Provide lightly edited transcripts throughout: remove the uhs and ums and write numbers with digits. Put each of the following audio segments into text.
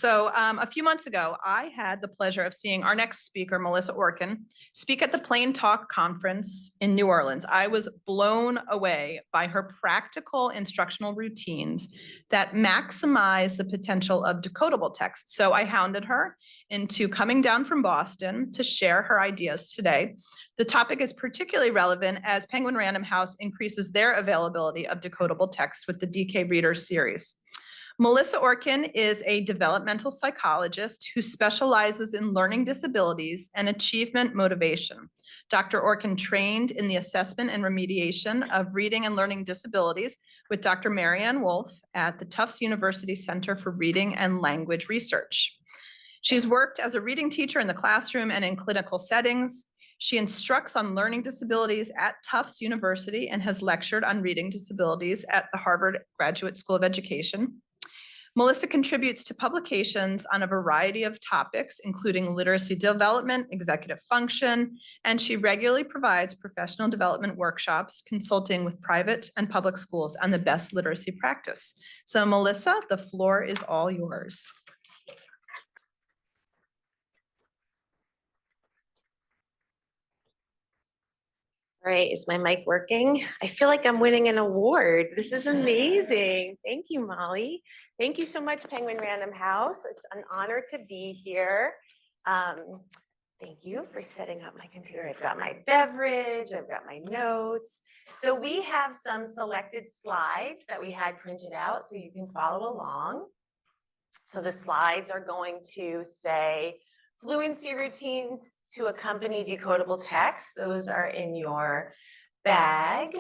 So a few months ago, I had the pleasure of seeing our next speaker, Melissa Orkin, speak at the Plain Talk Conference in New Orleans. I was blown away by her practical instructional routines that maximize the potential of decodable texts. So I hounded her into coming down from Boston to share her ideas today. The topic is particularly relevant as Penguin Random House increases their availability of decodable text with the DK Reader series. Melissa Orkin is a developmental psychologist who specializes in learning disabilities and achievement motivation. Dr. Orkin trained in the assessment and remediation of reading and learning disabilities with Dr. Marianne Wolf at the Tufts University Center for Reading and Language Research. She's worked as a reading teacher in the classroom and in clinical settings. She instructs on learning disabilities at Tufts University and has lectured on reading disabilities at the Harvard Graduate School of Education. Melissa contributes to publications on a variety of topics, including literacy development, executive function, and she regularly provides professional development workshops, consulting with private and public schools on the best literacy practice. So Melissa, the floor is all yours. All right, is my mic working? I feel like I'm winning an award. This is amazing. Thank you, Molly. Thank you so much, Penguin Random House. It's an honor to be here. Thank you for setting up my computer. I've got my beverage, I've got my notes. So we have some selected slides that we had printed out so you can follow along. So the slides are going to say Fluency Routines to Accompany Decodable Texts. Those are in your bag,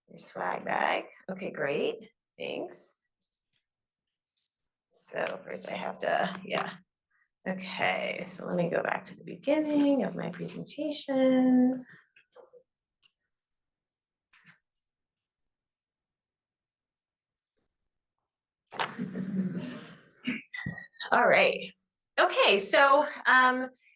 your swag bag. Okay, great, thanks. So first I have to, Okay, so let me go back to the beginning of my presentation. All right. Okay, so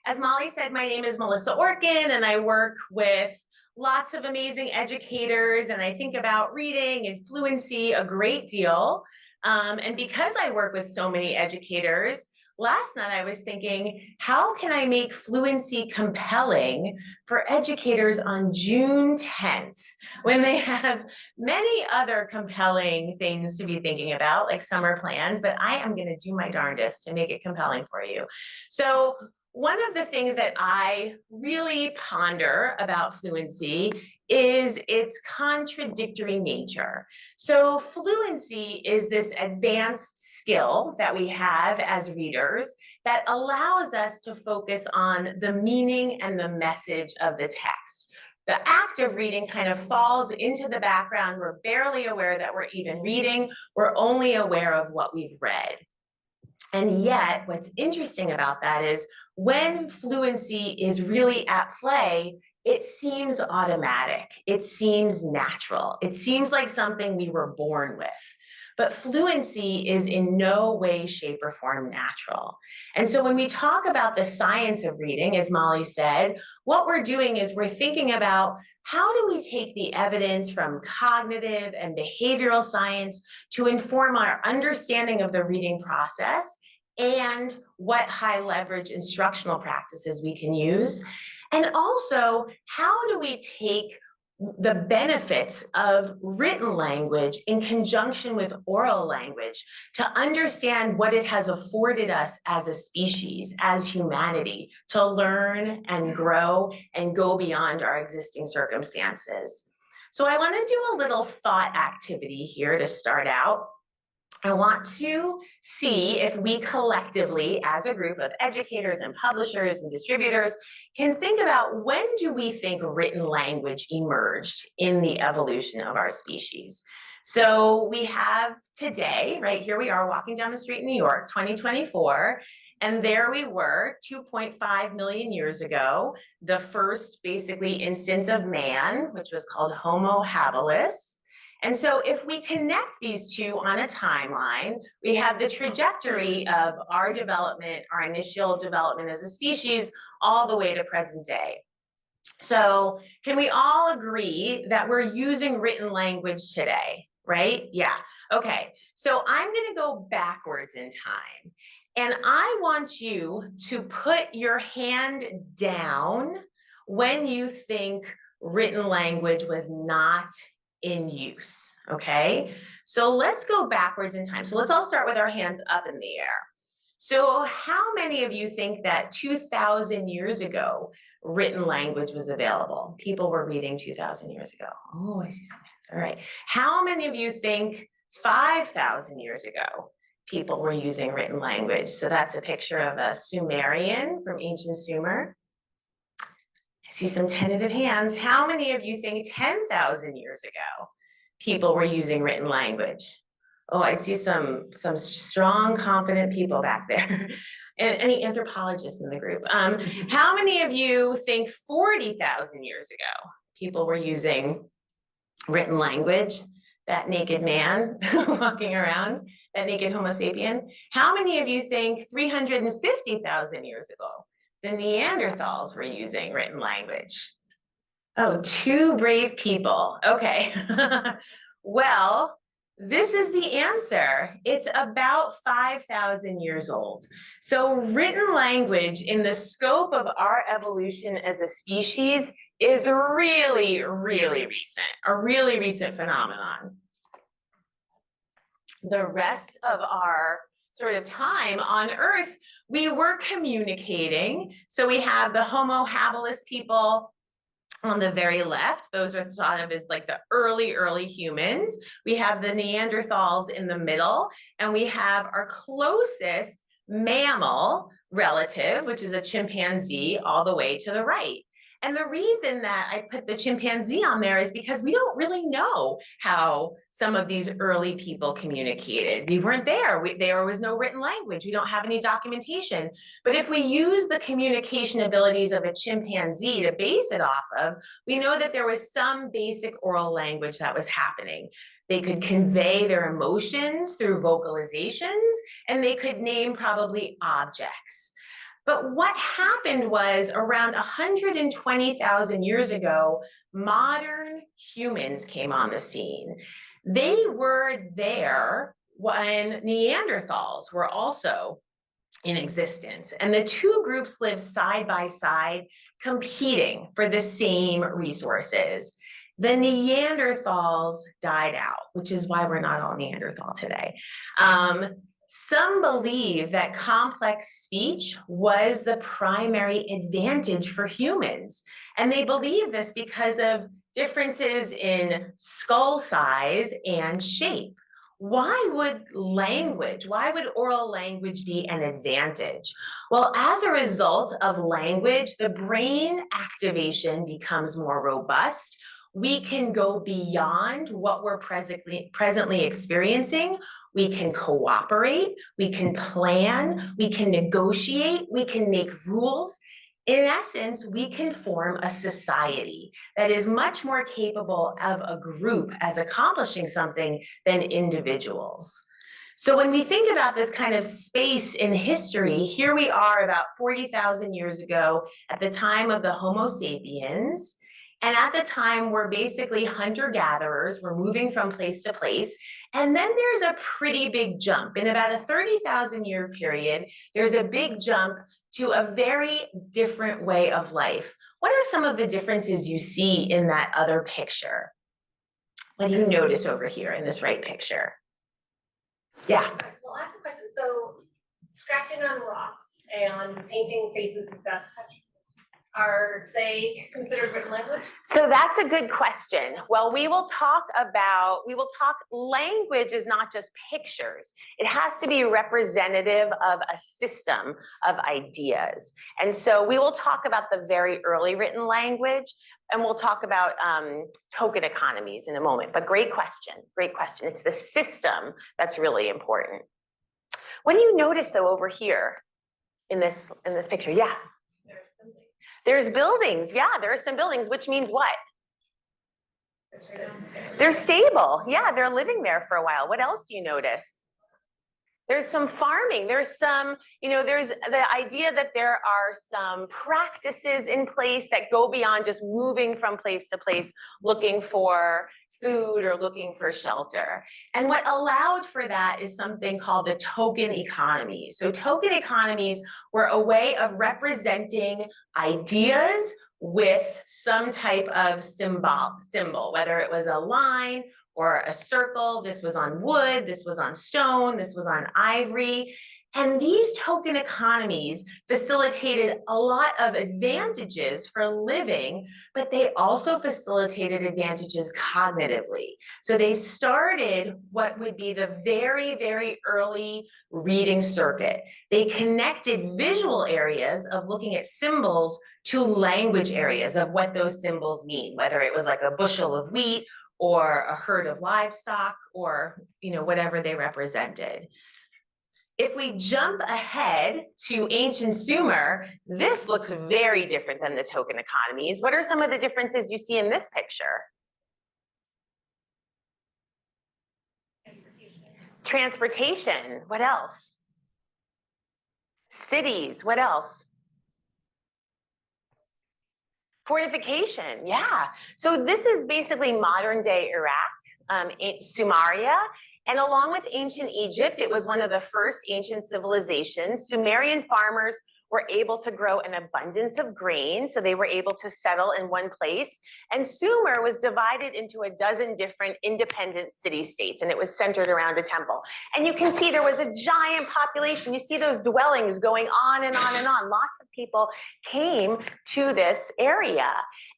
as Molly said, my name is Melissa Orkin, and I work with lots of amazing educators, and I think about reading and fluency a great deal. And because I work with so many educators, last night I was thinking, how can I make fluency compelling for educators on June 10th, when they have many other compelling things to be thinking about, like summer plans, but I am going to do my darndest to make it compelling for you. So one of the things that I really ponder about fluency is its contradictory nature. So fluency is this advanced skill that we have as readers that allows us to focus on the meaning and the message of the text. The act of reading kind of falls into the background. We're barely aware that we're even reading. We're only aware of what we've read. And yet, what's interesting about that is when fluency is really at play, it seems automatic. It seems natural. It seems like something we were born with. But fluency is in no way, shape, or form natural. And so when we talk about the science of reading, as Molly said, what we're doing is we're thinking about how do we take the evidence from cognitive and behavioral science to inform our understanding of the reading process and what high leverage instructional practices we can use. And also, how do we take the benefits of written language in conjunction with oral language to understand what it has afforded us as a species, as humanity, to learn and grow and go beyond our existing circumstances. So I want to do a little thought activity here to start out. I want to see if we collectively, as a group of educators and publishers and distributors, can think about when do we think written language emerged in the evolution of our species. So we have today, right here we are walking down the street in New York, 2024, and there we were 2.5 million years ago, the first basically instance of man, which was called Homo habilis. And so if we connect these two on a timeline, we have the trajectory of our development, our initial development as a species, all the way to present day. So can we all agree that we're using written language today? right? Yeah. Okay. So I'm going to go backwards in time. And I want you to put your hand down when you think written language was not in use. Okay. So let's go backwards in time. So let's all start with our hands up in the air. So how many of you think that 2,000 years ago, written language was available? People were reading 2,000 years ago. Oh, I see some hands. All right. How many of you think 5,000 years ago, people were using written language? So that's a picture of a Sumerian from ancient Sumer. I see some tentative hands. How many of you think 10,000 years ago, people were using written language? Oh, I see some strong, confident people back there. And any anthropologists in the group? How many of you think 40,000 years ago, people were using written language? That naked man walking around, that naked Homo sapien. How many of you think 350,000 years ago, the Neanderthals were using written language? Oh, two brave people. Okay. Well, this is the answer. It's about 5,000 years old. So written language in the scope of our evolution as a species is really, really recent, a really recent phenomenon. The rest of our sort of time on Earth, we were communicating. So we have the Homo habilis people on the very left. Those are thought of as like the early humans. We have the Neanderthals in the middle, and we have our closest mammal relative, which is a chimpanzee, all the way to the right. And the reason that I put the chimpanzee on there is because we don't really know how some of these early people communicated. We weren't there. There was no written language. We don't have any documentation. But if we use the communication abilities of a chimpanzee to base it off of, we know that there was some basic oral language that was happening. They could convey their emotions through vocalizations, and they could name probably objects. But what happened was around 120,000 years ago, modern humans came on the scene. They were there when Neanderthals were also in existence. And the two groups lived side by side, competing for the same resources. The Neanderthals died out, which is why we're not all Neanderthal today. Some believe that complex speech was the primary advantage for humans. And they believe this because of differences in skull size and shape. Why would oral language be an advantage? Well, as a result of language, the brain activation becomes more robust. We can go beyond what we're presently experiencing. We can cooperate, we can plan, we can negotiate, we can make rules. In essence, we can form a society that is much more capable of a group as accomplishing something than individuals. So when we think about this kind of space in history, here we are about 40,000 years ago at the time of the Homo sapiens. And at the time, we're basically hunter-gatherers. We're moving from place to place. And then there's a pretty big jump. In about a 30,000 year period, there's a big jump to a very different way of life. What are some of the differences you see in that other picture? What do you notice over here in this right picture? Yeah. Well, I have a question. So scratching on rocks and painting faces and stuff, are they considered written language? So that's a good question. Well, language is not just pictures. It has to be representative of a system of ideas. And so we will talk about the very early written language, and we'll talk about token economies in a moment. But great question, great question. It's the system that's really important. What do you notice though over here in this picture? Yeah. There's buildings. Yeah, there are some buildings, which means what? They're stable. Yeah, they're living there for a while. What else do you notice? There's some farming. There's some, there's the idea that there are some practices in place that go beyond just moving from place to place, looking for food or looking for shelter. And what allowed for that is something called the token economy. So token economies were a way of representing ideas with some type of symbol, whether it was a line or a circle. This was on wood, this was on stone, this was on ivory. And these token economies facilitated a lot of advantages for living, but they also facilitated advantages cognitively. So they started what would be the very, very early reading circuit. They connected visual areas of looking at symbols to language areas of what those symbols mean, whether it was like a bushel of wheat or a herd of livestock or, you know, whatever they represented. If we jump ahead to ancient Sumer, this looks very different than the token economies. What are some of the differences you see in this picture? Transportation. What else? Cities. What else? Fortification. Yeah. So this is basically modern day Iraq, Sumeria. And along with ancient Egypt, it was one of the first ancient civilizations. Sumerian farmers were able to grow an abundance of grain, so they were able to settle in one place. And Sumer was divided into a dozen different independent city-states, and it was centered around a temple. And you can see there was a giant population. You see those dwellings going on and on and on. Lots of people came to this area.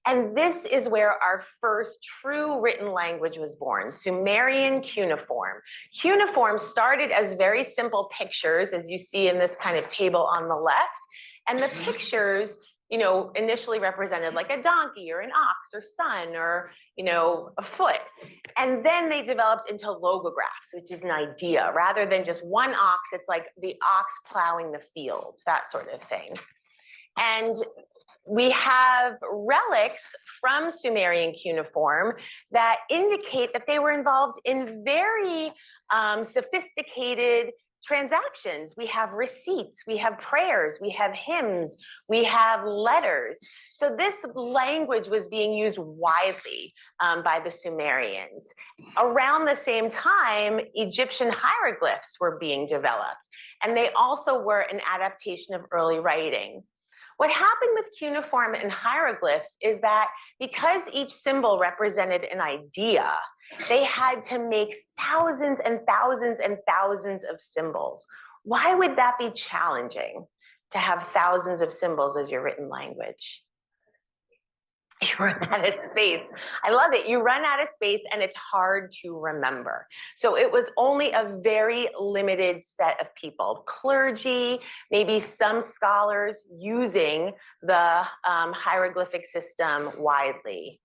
And this is where our first true written language was born, Sumerian cuneiform. Cuneiform started as very simple pictures, as you see in this kind of table on the left. And the pictures, you know, initially represented like a donkey or an ox or sun or, you know, a foot. And then they developed into logographs, which is an idea. Rather than just one ox, it's like the ox plowing the fields, that sort of thing. And we have relics from Sumerian cuneiform that indicate that they were involved in very sophisticated transactions. We have receipts, we have prayers, we have hymns, we have letters. So this language was being used widely by the Sumerians. Around the same time, Egyptian hieroglyphs were being developed, and they also were an adaptation of early writing. What happened with cuneiform and hieroglyphs is that because each symbol represented an idea, they had to make thousands and thousands and thousands of symbols. Why would that be challenging, to have thousands of symbols as your written language? You run out of space. I love it. You run out of space and it's hard to remember. So it was only a very limited set of people, clergy, maybe some scholars using the hieroglyphic system widely.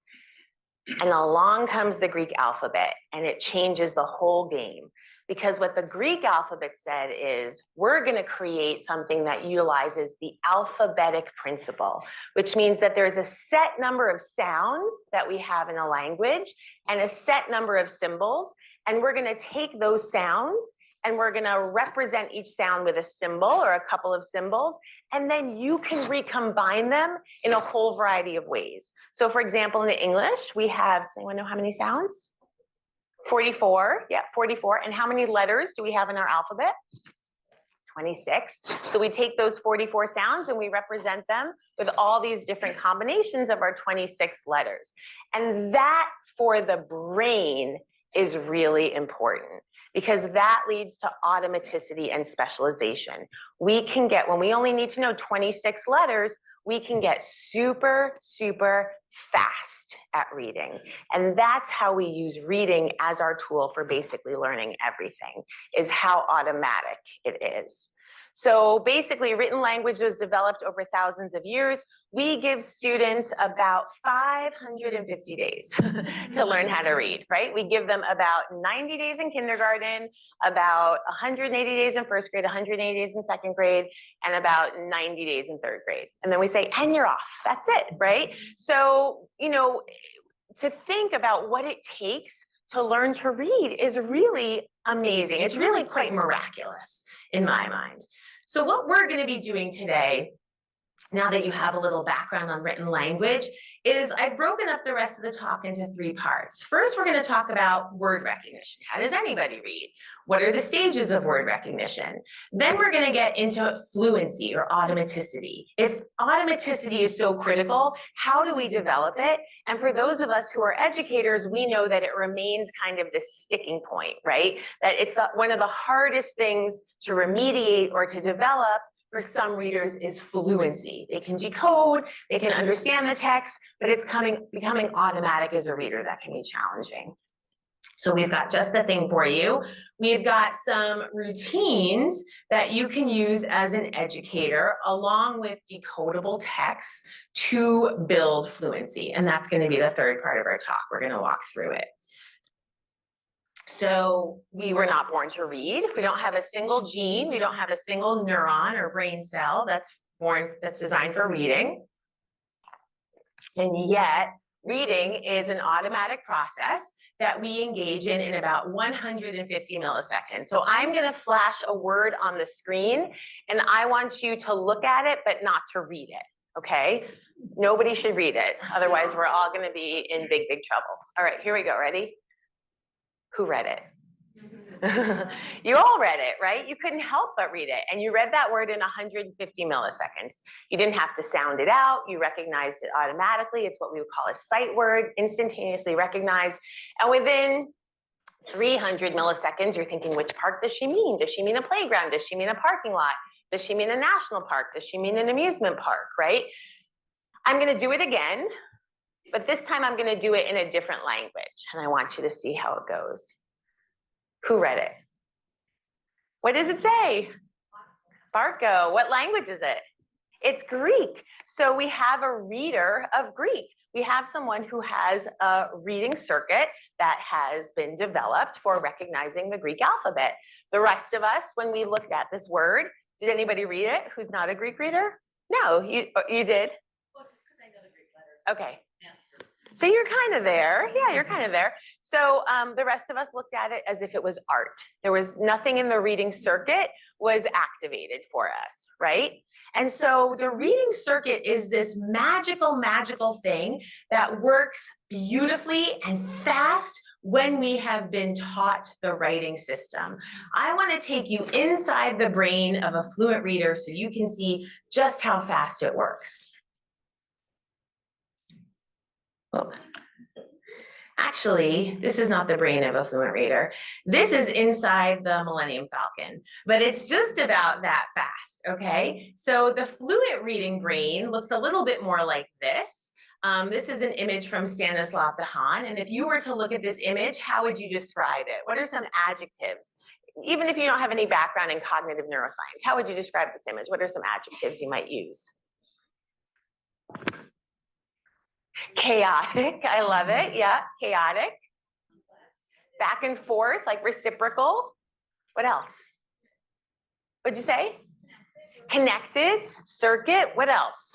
And along comes the Greek alphabet, and it changes the whole game. Because what the Greek alphabet said is, we're going to create something that utilizes the alphabetic principle, which means that there's a set number of sounds that we have in a language and a set number of symbols. And we're going to take those sounds and we're going to represent each sound with a symbol or a couple of symbols. And then you can recombine them in a whole variety of ways. So for example, in English, we have, does anyone know how many sounds? 44, yeah, 44. And how many letters do we have in our alphabet? 26. So we take those 44 sounds and we represent them with all these different combinations of our 26 letters. And that for the brain is really important, because that leads to automaticity and specialization. We can get, when we only need to know 26 letters, we can get super, super fast at reading. And that's how we use reading as our tool for basically learning everything, is how automatic it is. So basically, written language was developed over thousands of years. We give students about 550 days to learn how to read, right? We give them about 90 days in kindergarten, about 180 days in first grade, 180 days in second grade, and about 90 days in third grade. And then we say, and you're off. That's it, right? So, you know, to think about what it takes to learn to read is really amazing. It's really quite miraculous in my mind. So what we're going to be doing today now that you have a little background on written language, is I've broken up the rest of the talk into 3 parts. First, we're going to talk about word recognition. How does anybody read? What are the stages of word recognition? Then we're going to get into fluency or automaticity. If automaticity is so critical, how do we develop it? And for those of us who are educators, we know that it remains kind of this sticking point, right? That it's one of the hardest things to remediate or to develop for some readers is fluency. They can decode, they can understand the text, but it's becoming automatic as a reader. That can be challenging. So we've got just the thing for you. We've got some routines that you can use as an educator along with decodable texts to build fluency. And that's going to be the 3rd part of our talk. We're going to walk through it. So we were not born to read. We don't have a single gene. We don't have a single neuron or brain cell that's designed for reading. And yet reading is an automatic process that we engage in about 150 milliseconds. So I'm going to flash a word on the screen and I want you to look at it, but not to read it. Okay? Nobody should read it. Otherwise, we're all going to be in big, big trouble. All right, here we go. Ready? Who read it? You all read it, right? You couldn't help but read it. And you read that word in 150 milliseconds. You didn't have to sound it out. You recognized it automatically. It's what we would call a sight word, instantaneously recognized. And within 300 milliseconds, you're thinking, which park does she mean? Does she mean a playground? Does she mean a parking lot? Does she mean a national park? Does she mean an amusement park, right? I'm going to do it again. But this time I'm going to do it in a different language. And I want you to see how it goes. Who read it? What does it say? Barco. What language is it? It's Greek. So we have a reader of Greek. We have someone who has a reading circuit that has been developed for recognizing the Greek alphabet. The rest of us, when we looked at this word, did anybody read it who's not a Greek reader? No, you did? Well, just because I know the Greek letters. Okay. So you're kind of there. Yeah, you're kind of there. So the rest of us looked at it as if it was art. There was nothing in the reading circuit was activated for us, right? And so the reading circuit is this magical, magical thing that works beautifully and fast when we have been taught the writing system. I want to take you inside the brain of a fluent reader so you can see just how fast it works. Oh. Actually, this is not the brain of a fluent reader. This is inside the Millennium Falcon, but it's just about that fast, okay? So the fluent reading brain looks a little bit more like this. This is an image from Stanislav Dehaene, and if you were to look at this image, how would you describe it? What are some adjectives? Even if you don't have any background in cognitive neuroscience, how would you describe this image? What are some adjectives you might use? Chaotic, I love it. Yeah, chaotic. Back and forth, like reciprocal. What else? What'd you say? Connected, circuit. What else?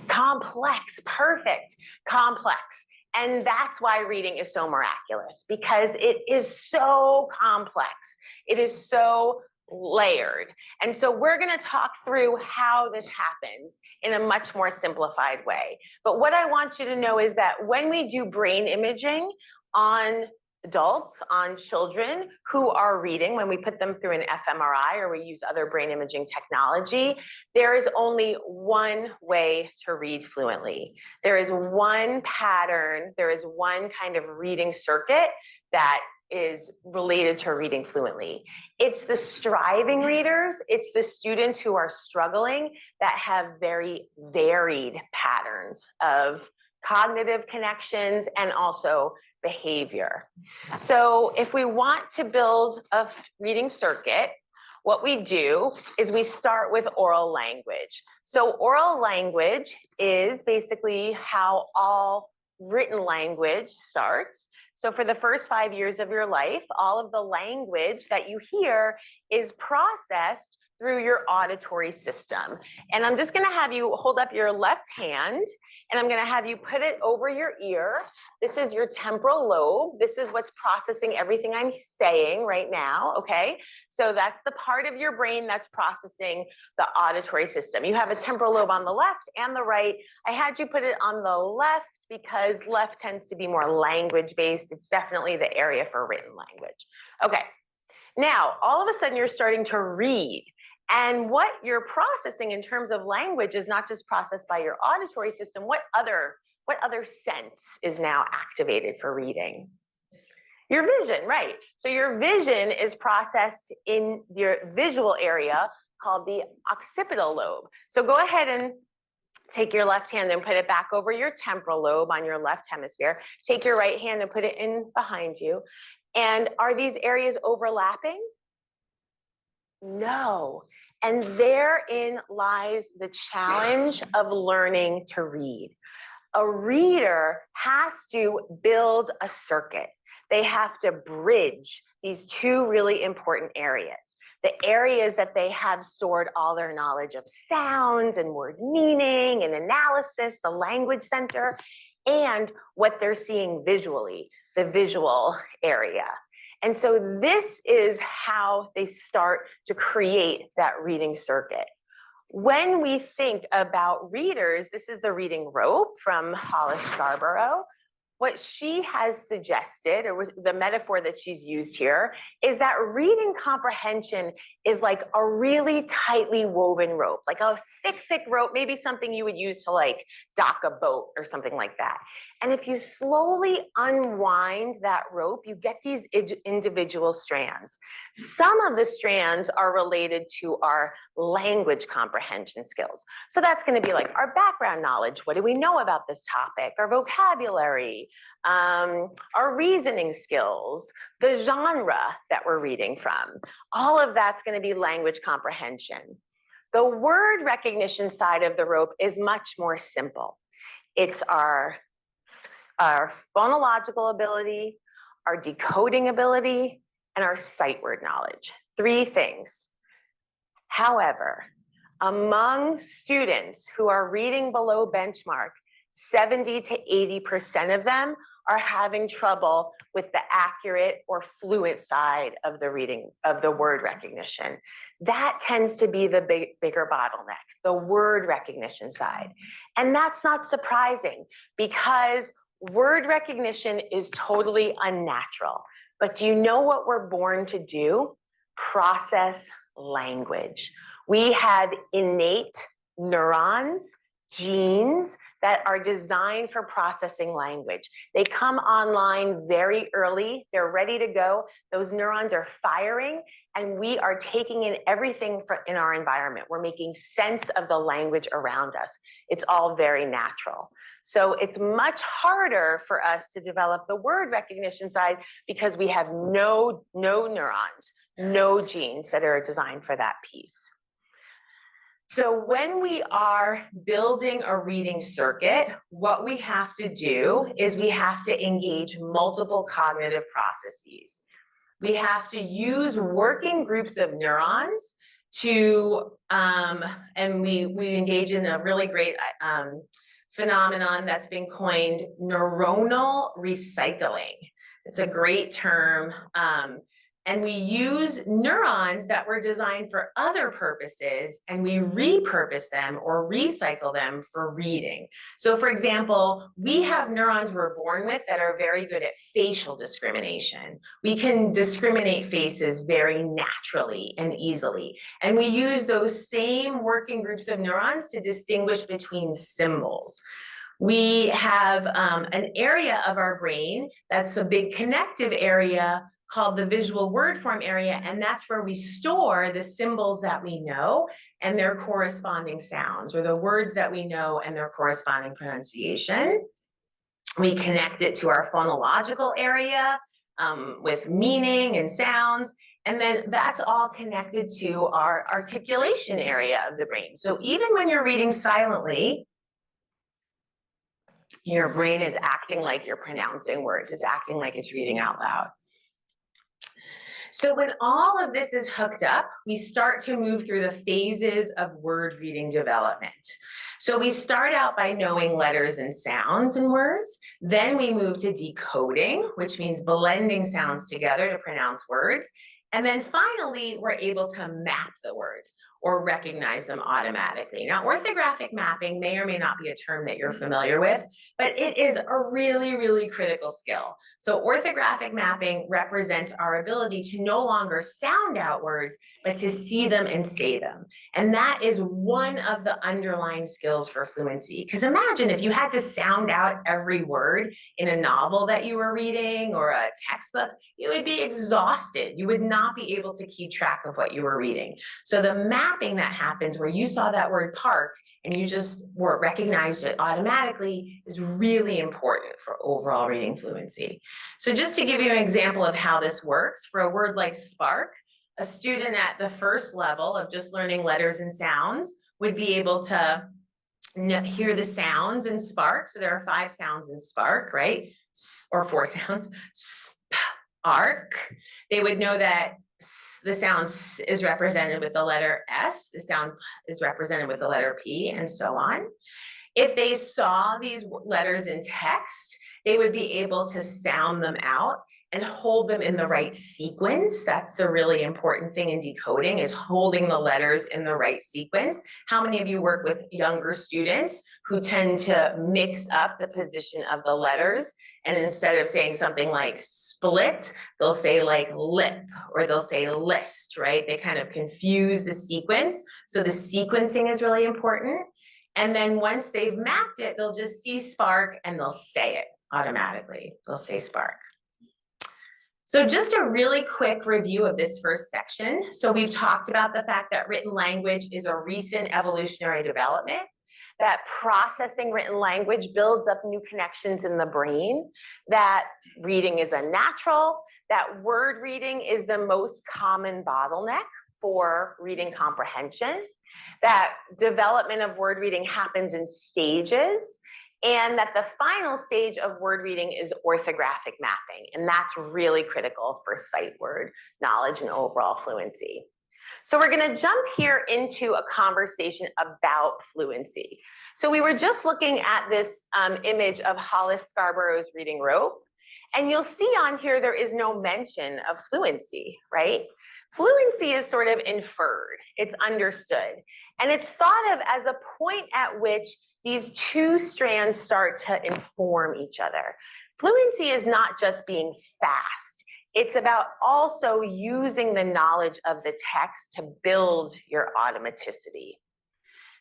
Complex, perfect, complex. And that's why reading is so miraculous, because it is so complex. It is so layered. And so we're going to talk through how this happens in a much more simplified way. But what I want you to know is that when we do brain imaging on adults, on children who are reading, when we put them through an fMRI or we use other brain imaging technology, there is only one way to read fluently. There is one pattern, there is one kind of reading circuit that is related to reading fluently. It's the striving readers, it's the students who are struggling that have very varied patterns of cognitive connections and also behavior. So if we want to build a reading circuit, what we do is we start with oral language. So oral language is basically how all written language starts. So for the first 5 years of your life, all of the language that you hear is processed through your auditory system. And I'm just gonna have you hold up your left hand, and I'm gonna have you put it over your ear. This is your temporal lobe. This is what's processing everything I'm saying right now, okay? So that's the part of your brain that's processing the auditory system. You have a temporal lobe on the left and the right. I had you put it on the left because left tends to be more language-based. It's definitely the area for written language. Okay, now all of a sudden you're starting to read. And what you're processing in terms of language is not just processed by your auditory system. What other sense is now activated for reading? Your vision, right? So your vision is processed in your visual area called the occipital lobe. So go ahead and take your left hand and put it back over your temporal lobe on your left hemisphere. Take your right hand and put it in behind you. And are these areas overlapping? No. And therein lies the challenge of learning to read. A reader has to build a circuit. They have to bridge these two really important areas. The areas that they have stored all their knowledge of sounds and word meaning and analysis, the language center, and what they're seeing visually, the visual area. And so this is how they start to create that reading circuit. When we think about readers, this is the reading rope from Hollis Scarborough. What she has suggested, or the metaphor that she's used here, is that reading comprehension is like a really tightly woven rope, like a thick rope, maybe something you would use to like dock a boat or something like that. And if you slowly unwind that rope, you get these individual strands. Some of the strands are related to our language comprehension skills. So that's going to be like our background knowledge. What do we know about this topic? Our vocabulary, our reasoning skills, the genre that we're reading from. All of that's going to be language comprehension. The word recognition side of the rope is much more simple. It's our phonological ability, our decoding ability, and our sight word knowledge. 3 things. However, among students who are reading below benchmark, 70 to 80% of them are having trouble with the accurate or fluent side of the reading of the word recognition. That tends to be the bigger bottleneck, the word recognition side. And that's not surprising because word recognition is totally unnatural. But do you know what we're born to do? Process language. We have innate neurons, genes that are designed for processing language. They come online very early. They're ready to go. Those neurons are firing, and we are taking in everything in our environment. We're making sense of the language around us. It's all very natural. So it's much harder for us to develop the word recognition side because we have no neurons, no genes that are designed for that piece. So when we are building a reading circuit, what we have to do is we have to engage multiple cognitive processes. We have to use working groups of neurons to, and we engage in a really great phenomenon that's been coined neuronal recycling. It's a great term. And we use neurons that were designed for other purposes, and we repurpose them or recycle them for reading. So for example, we have neurons we're born with that are very good at facial discrimination. We can discriminate faces very naturally and easily. And we use those same working groups of neurons to distinguish between symbols. We have an area of our brain that's a big connective area called the visual word form area, and that's where we store the symbols that we know and their corresponding sounds, or the words that we know and their corresponding pronunciation. We connect it to our phonological area with meaning and sounds, and then that's all connected to our articulation area of the brain. So even when you're reading silently, Your brain is acting like you're pronouncing words. It's acting like it's reading out loud. So when all of this is hooked up, we start to move through the phases of word reading development. So we start out by knowing letters and sounds in words. Then we move to decoding, which means blending sounds together to pronounce words. And then finally, we're able to map the words or recognize them automatically. Now, orthographic mapping may or may not be a term that you're familiar with, but it is a really, really critical skill. So orthographic mapping represents our ability to no longer sound out words, but to see them and say them. And that is one of the underlying skills for fluency. Because imagine if you had to sound out every word in a novel that you were reading or a textbook, you would be exhausted. You would not be able to keep track of what you were reading. So the mapping that happens where you saw that word park and you just recognized it automatically is really important for overall reading fluency. So just to give you an example of how this works, for a word like spark, a student at the first level of just learning letters and sounds would be able to hear the sounds in spark. So there are 5 sounds in spark, right? Or 4 sounds. Spark. They would know that the sound S is represented with the letter S, the sound is represented with the letter P, and so on. If they saw these letters in text, they would be able to sound them out and hold them in the right sequence. That's the really important thing in decoding, is holding the letters in the right sequence. How many of you work with younger students who tend to mix up the position of the letters, and instead of saying something like split, they'll say like lip, or they'll say list, right? They kind of confuse the sequence. So the sequencing is really important. And then once they've mapped it, they'll just see spark and they'll say it automatically. They'll say spark. So just a really quick review of this first section. So we've talked about the fact that written language is a recent evolutionary development, that processing written language builds up new connections in the brain, that reading is unnatural, that word reading is the most common bottleneck for reading comprehension, that development of word reading happens in stages, and that the final stage of word reading is orthographic mapping. And that's really critical for sight word knowledge and overall fluency. So we're gonna jump here into a conversation about fluency. So we were just looking at this image of Hollis Scarborough's reading rope. And you'll see on here, there is no mention of fluency, right? Fluency is sort of inferred, it's understood. And it's thought of as a point at which these two strands start to inform each other. Fluency is not just being fast. It's about also using the knowledge of the text to build your automaticity.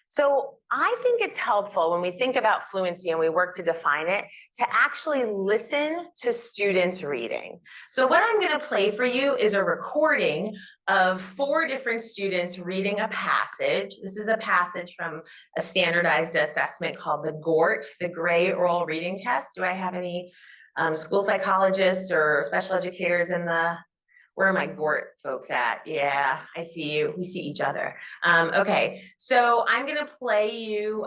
So I think it's helpful when we think about fluency and we work to define it, to actually listen to students reading. So what I'm going to play for you is a recording of 4 different students reading a passage. This is a passage from a standardized assessment called the GORT, the Gray Oral Reading Test. Do I have any school psychologists or special educators in the... Where are my GORT folks at? Yeah, I see you. We see each other. Okay, so I'm going to play you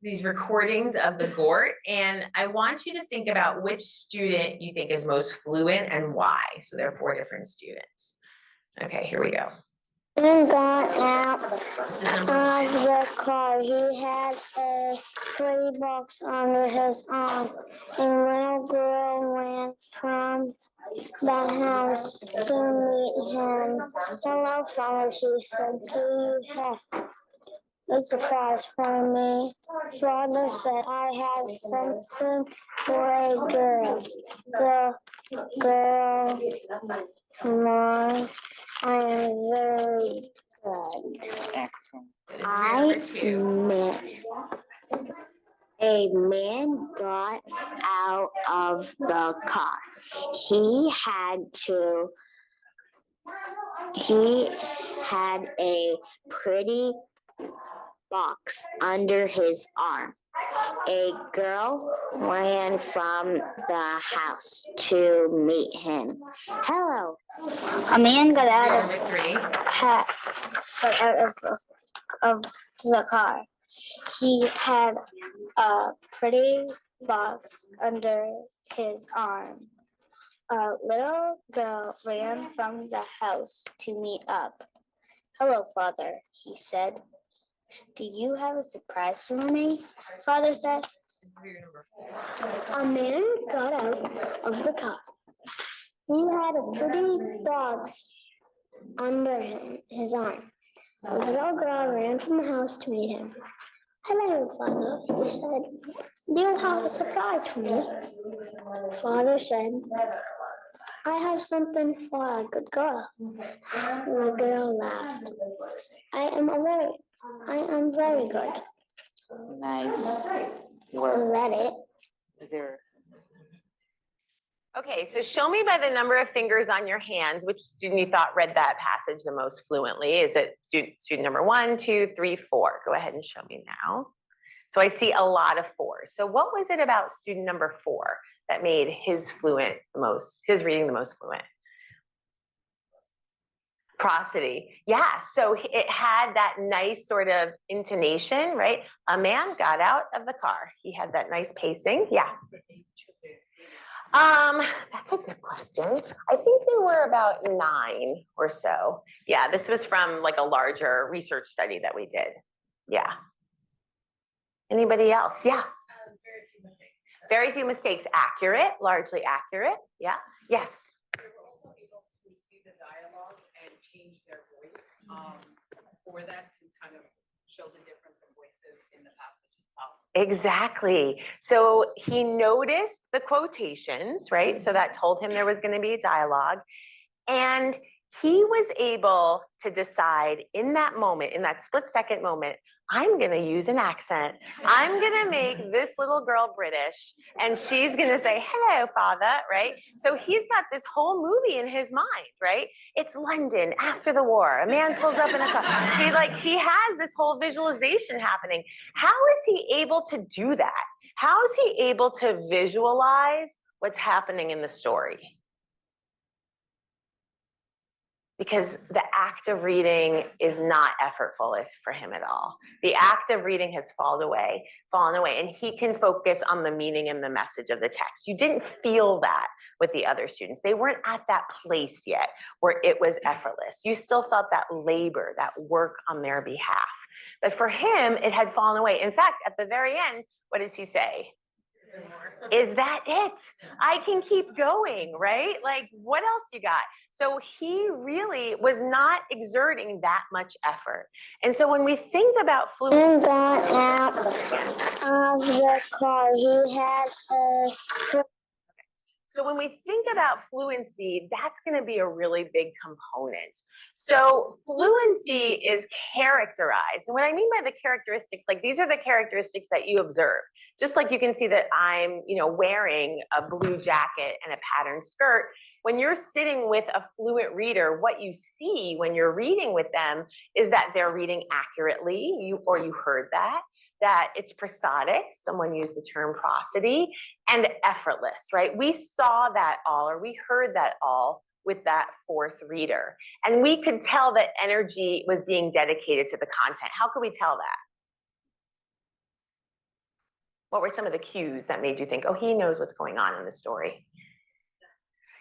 these recordings of the GORT, and I want you to think about which student you think is most fluent and why. So there are 4 different students. Okay, here we go. He got out of the car. He had a pretty box under his arm. A little girl ran from the house to meet him. Hello, father, she said. Do you have a surprise for me? Father said, I have something for a girl. The girl, come on. I am very good. A man got out of the car. He had a pretty box under his arm. A girl ran from the house to meet him. Hello. A man got out of the car. He had a pretty box under his arm. A little girl ran from the house to meet up. "Hello, Father," he said. "Do you have a surprise for me?" Father said. A man got out of the car. He had a pretty box under his arm. A little girl ran from the house to meet him. "Hello, Father," he said. "Do you have a surprise for me?" Father said, "I have something for a good girl." The girl laughed. I am very good." Nice. Was that it? Is there? Okay, so show me by the number of fingers on your hands, which student you thought read that passage the most fluently. Is it student number 1, 2, 3, 4? Go ahead and show me now. So I see a lot of 4s. So what was it about student number 4 that made his reading the most fluent? Prosody. Yeah, so it had that nice sort of intonation, right? A man got out of the car. He had that nice pacing. Yeah. That's a good question. I think they were about 9 or so. Yeah, this was from like a larger research study that we did. Yeah. Anybody else? Yeah. Very few mistakes. Very few mistakes. Accurate, largely accurate. Yeah. Yes. They were also able to see the dialogue and change their voice for that to kind of show the difference in voices in the passage itself. Exactly. So he noticed the quotations, right? So that told him there was going to be a dialogue. And he was able to decide in that moment, in that split-second moment, I'm going to use an accent. I'm going to make this little girl British, and she's going to say, "Hello, Father," right? So he's got this whole movie in his mind, right? It's London after the war. A man pulls up in a car. He has this whole visualization happening. How is he able to do that? How is he able to visualize what's happening in the story? Because the act of reading is not effortful for him at all. The act of reading has fallen away, and he can focus on the meaning and the message of the text. You didn't feel that with the other students. They weren't at that place yet where it was effortless. You still felt that labor, that work on their behalf. But for him, it had fallen away. In fact, at the very end, what does he say? Is that it? I can keep going, right? Like, what else you got? So he really was not exerting that much effort. And so when we think about He fluency, got out of the car. He had a so when we think about fluency, that's going to be a really big component. So fluency is characterized. And what I mean by the characteristics, like these are the characteristics that you observe. Just like you can see that I'm, wearing a blue jacket and a patterned skirt. When you're sitting with a fluent reader, what you see when you're reading with them is that they're reading accurately, you heard that it's prosodic, someone used the term prosody, and effortless, right? We saw that all, or we heard that all with that 4th reader. And we could tell that energy was being dedicated to the content. How could we tell that? What were some of the cues that made you think, oh, he knows what's going on in the story?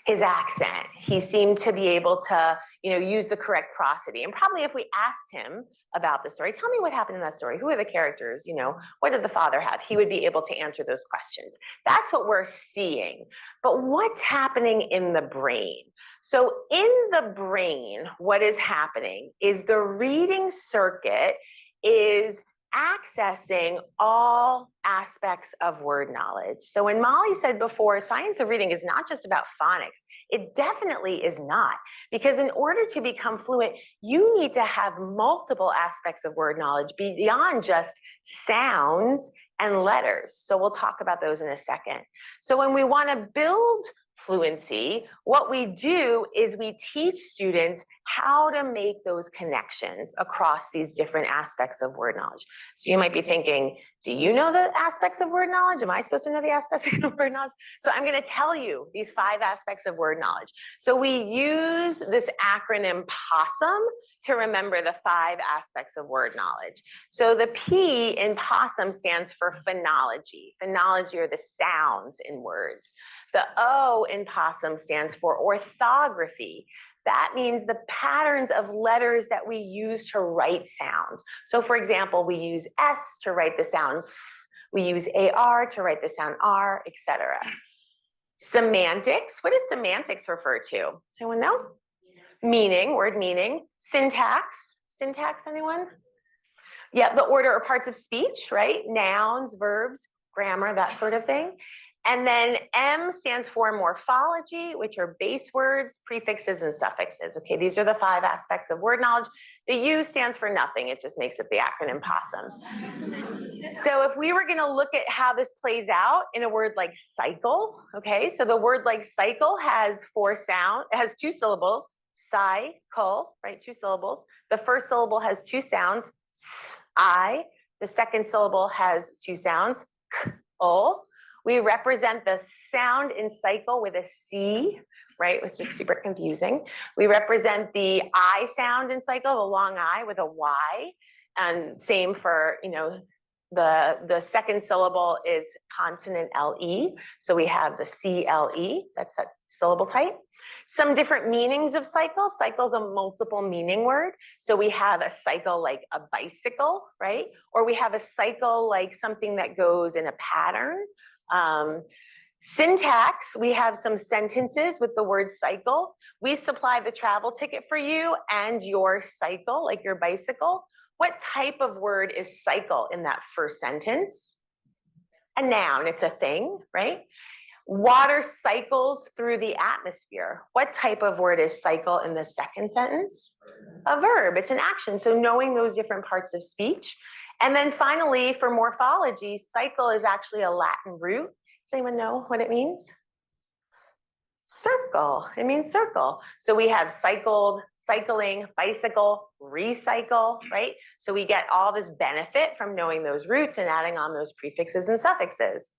His accent. He seemed to be able to, use the correct prosody. And probably if we asked him about the story, tell me what happened in that story. Who are the characters? What did the father have? He would be able to answer those questions. That's what we're seeing. But what's happening in the brain? So in the brain, what is happening is the reading circuit is accessing all aspects of word knowledge. So when Molly said before, science of reading is not just about phonics, it definitely is not. Because in order to become fluent, you need to have multiple aspects of word knowledge beyond just sounds and letters. So we'll talk about those in a second. So when we want to build fluency, what we do is we teach students how to make those connections across these different aspects of word knowledge. So you might be thinking, do you know the aspects of word knowledge? Am I supposed to know the aspects of word knowledge? So I'm going to tell you these 5 aspects of word knowledge. So we use this acronym POSSUM to remember the 5 aspects of word knowledge. So the P in POSSUM stands for phonology. Phonology are the sounds in words. The O in POSSUM stands for orthography. That means the patterns of letters that we use to write sounds. So for example, we use S to write the sound S, we use AR to write the sound R, etc. Semantics, what does semantics refer to? Does anyone know? Meaning, word meaning. Syntax, syntax, anyone? Yeah, the order or parts of speech, right? Nouns, verbs, grammar, that sort of thing. And then M stands for morphology, which are base words, prefixes, and suffixes. Okay, these are the 5 aspects of word knowledge. The U stands for nothing. It just makes it the acronym POSSUM. So if we were gonna look at how this plays out in a word like cycle, okay, so the word like cycle has 4 sounds, it has 2 syllables, cycle, right, 2 syllables. The first syllable has 2 sounds, I. The second syllable has 2 sounds, k-o. We represent the sound in cycle with a C, right, which is super confusing. We represent the I sound in cycle, the long I, with a Y. And same for, you know, the second syllable is consonant LE. So we have the CLE, that's that syllable type. Some different meanings of cycle. Cycle is a multiple meaning word. So we have a cycle like a bicycle, right? Or we have a cycle like something that goes in a pattern. Syntax, we have some sentences with the word cycle. We supply the travel ticket for you and your cycle, like your bicycle. What type of word is cycle in that first sentence? A noun, it's a thing, right? Water cycles through the atmosphere. What type of word is cycle in the second sentence? A verb, it's an action. So knowing those different parts of speech. And then finally, for morphology, cycle is actually a Latin root. Does anyone know what it means? Circle, it means circle. So we have cycled, cycling, bicycle, recycle, right? So we get all this benefit from knowing those roots and adding on those prefixes and suffixes.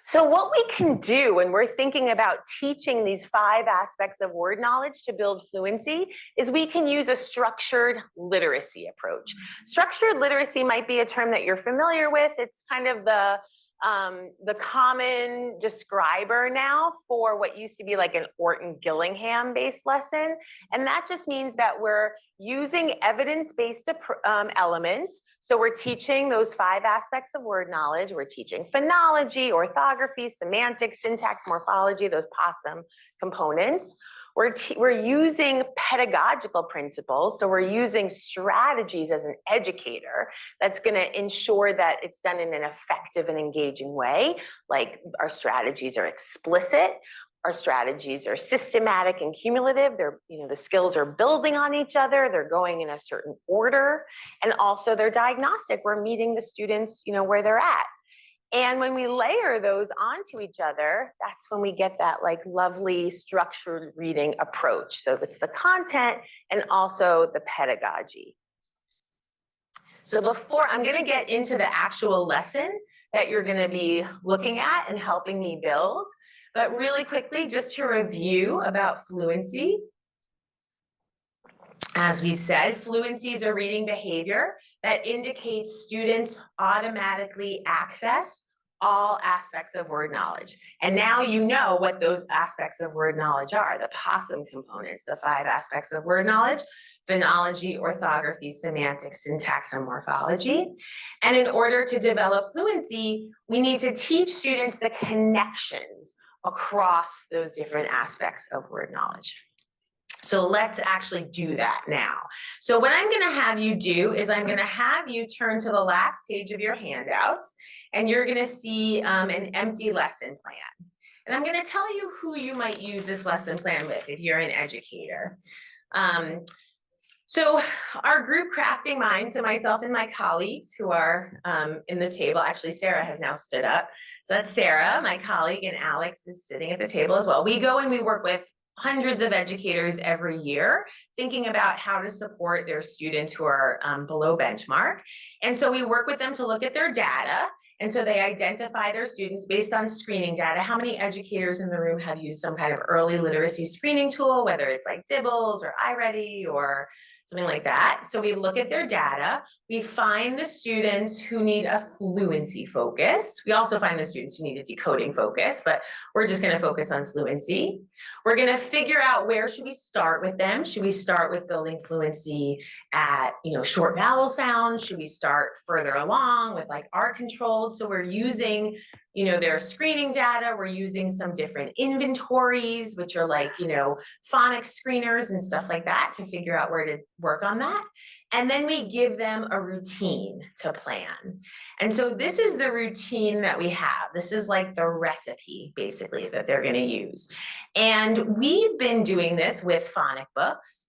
So what we can do when we're thinking about teaching these 5 aspects of word knowledge to build fluency is we can use a structured literacy approach. Structured literacy might be a term that you're familiar with. It's kind of the common describer now for what used to be like an Orton-Gillingham based lesson. And that just means that we're using evidence-based elements. So we're teaching those 5 aspects of word knowledge. We're teaching phonology, orthography, semantics, syntax, morphology, those POSSUM components. We're using pedagogical principles. So we're using strategies as an educator that's going to ensure that it's done in an effective and engaging way. Like our strategies are explicit. Our strategies are systematic and cumulative. They're, you know, the skills are building on each other. They're going in a certain order. And also they're diagnostic. We're meeting the students, you know, where they're at. And when we layer those onto each other, that's when we get that like lovely structured reading approach. So it's the content and also the pedagogy. So before I'm going to get into the actual lesson that you're going to be looking at and helping me build, but really quickly, just to review about fluency. As we've said, fluency is a reading behavior that indicates students automatically access all aspects of word knowledge. And now you know what those aspects of word knowledge are, the POSSUM components, the 5 aspects of word knowledge: phonology, orthography, semantics, syntax, and morphology. And in order to develop fluency, we need to teach students the connections across those different aspects of word knowledge. So let's actually do that now. So what I'm going to have you do is I'm going to have you turn to the last page of your handouts, and you're going to see an empty lesson plan. And I'm going to tell you who you might use this lesson plan with if you're an educator. So our group crafting mind, so myself and my colleagues who are in the table, actually Sarah has now stood up. So that's Sarah, my colleague, and Alex is sitting at the table as well. We go and we work with hundreds of educators every year thinking about how to support their students who are below benchmark. And so we work with them to look at their data. And so they identify their students based on screening data. How many educators in the room have used some kind of early literacy screening tool, whether it's like Dibbles or iReady or something like that? So we look at their data. We find the students who need a fluency focus. We also find the students who need a decoding focus, but we're just going to focus on fluency. We're going to figure out where should we start with them. Should we start with building fluency at, short vowel sounds? Should we start further along with like R controlled? So we're using, their screening data. We're using some different inventories, which are like, phonics screeners and stuff like that to figure out where to work on that. And then we give them a routine to plan. And so this is the routine that we have. This is like the recipe, basically, that they're going to use. And we've been doing this with phonic books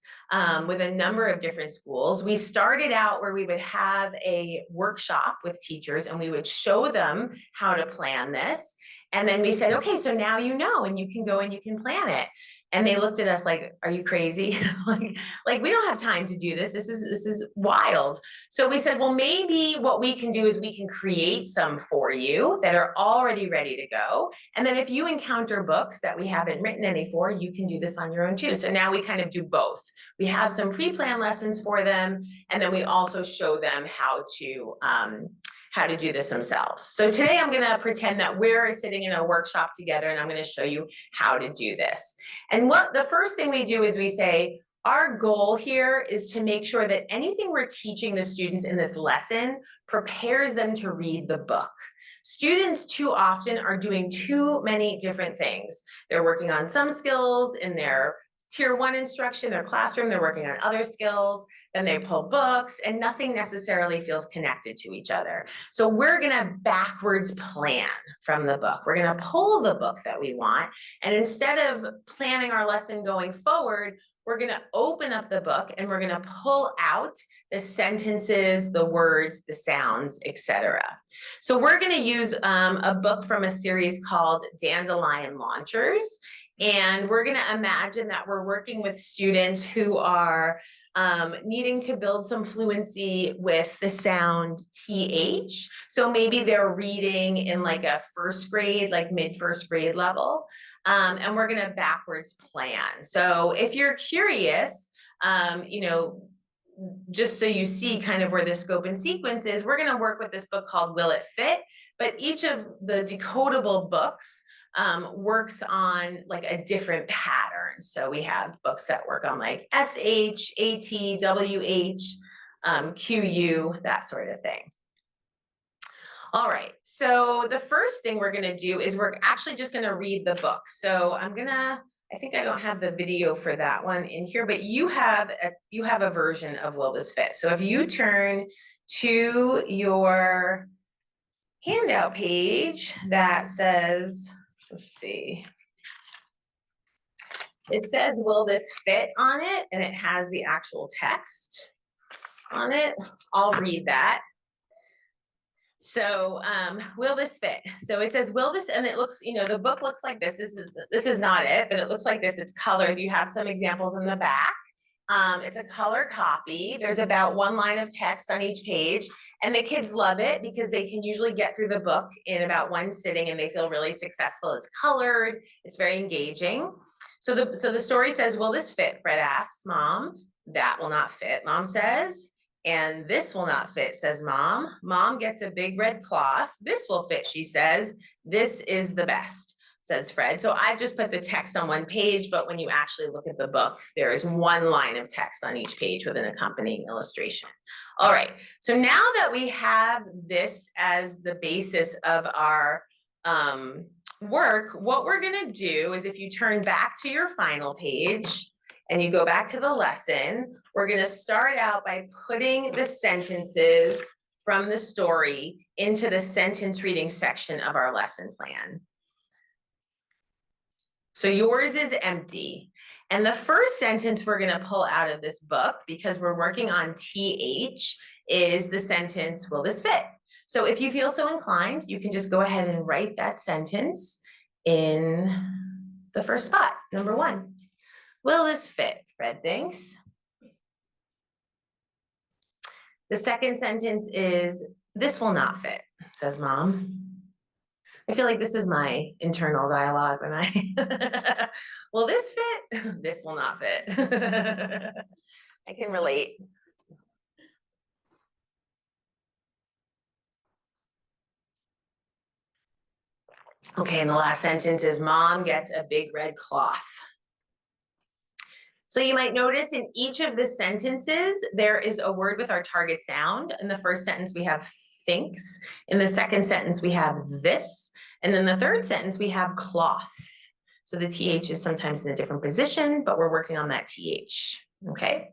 with a number of different schools. We started out where we would have a workshop with teachers and we would show them how to plan this. And then we said, okay, so now you know, and you can go and you can plan it. And they looked at us like, are you crazy? like we don't have time to do this. This is wild. So we said, well, maybe what we can do is we can create some for you that are already ready to go. And then if you encounter books that we haven't written any for, you can do this on your own too. So now we kind of do both. We have some pre-planned lessons for them. And then we also show them how to do this themselves. So today I'm going to pretend that we're sitting in a workshop together and I'm going to show you how to do this. And what the first thing we do is we say, our goal here is to make sure that anything we're teaching the students in this lesson prepares them to read the book. Students too often are doing too many different things. They're working on some skills in their Tier 1 instruction, their classroom, they're working on other skills, then they pull books, and nothing necessarily feels connected to each other. So we're gonna backwards plan from the book. We're gonna pull the book that we want, and instead of planning our lesson going forward, we're gonna open up the book and we're gonna pull out the sentences, the words, the sounds, etc. So we're gonna use a book from a series called Dandelion Launchers. And we're going to imagine that we're working with students who are needing to build some fluency with the sound TH. So maybe they're reading in like a first grade, like mid-first grade level. And we're going to backwards plan. So if you're curious, just so you see kind of where the scope and sequence is, we're going to work with this book called Will It Fit? But each of the decodable books works on like a different pattern. So we have books that work on like SH, AT, WH, QU, that sort of thing. All right, so the first thing we're gonna do is we're actually just gonna read the book. So I think I don't have the video for that one in here, but you have a version of Will This Fit? So if you turn to your handout page that says, let's see, it says, will this fit on it? And it has the actual text on it. I'll read that. So, will this fit? So it says, will this, and it looks, the book looks like this. This is not it, but it looks like this. It's colored. You have some examples in the back. It's a color copy. There's about one line of text on each page, and the kids love it because they can usually get through the book in about one sitting and they feel really successful. It's colored, it's very engaging. So the story says, will this fit? Fred asks Mom. That will not fit, Mom says. And this will not fit, says Mom. Mom gets a big red cloth. This will fit, she says. This is the best, says Fred. So I've just put the text on one page, but when you actually look at the book, there is one line of text on each page with an accompanying illustration. All right, so now that we have this as the basis of our work, what we're gonna do is if you turn back to your final page and you go back to the lesson, we're gonna start out by putting the sentences from the story into the sentence reading section of our lesson plan. So yours is empty. And the first sentence we're gonna pull out of this book, because we're working on TH, is the sentence, will this fit? So if you feel so inclined, you can just go ahead and write that sentence in the first spot, number 1. Will this fit? Fred thinks. The second sentence is, this will not fit, says Mom. I feel like this is my internal dialogue when I, will this fit? This will not fit. I can relate. Okay, and the last sentence is, Mom gets a big red cloth. So you might notice in each of the sentences, there is a word with our target sound. In the first sentence, we have thinks. In the second sentence, we have this. And then the third sentence, we have cloth. So the TH is sometimes in a different position, but we're working on that TH, okay?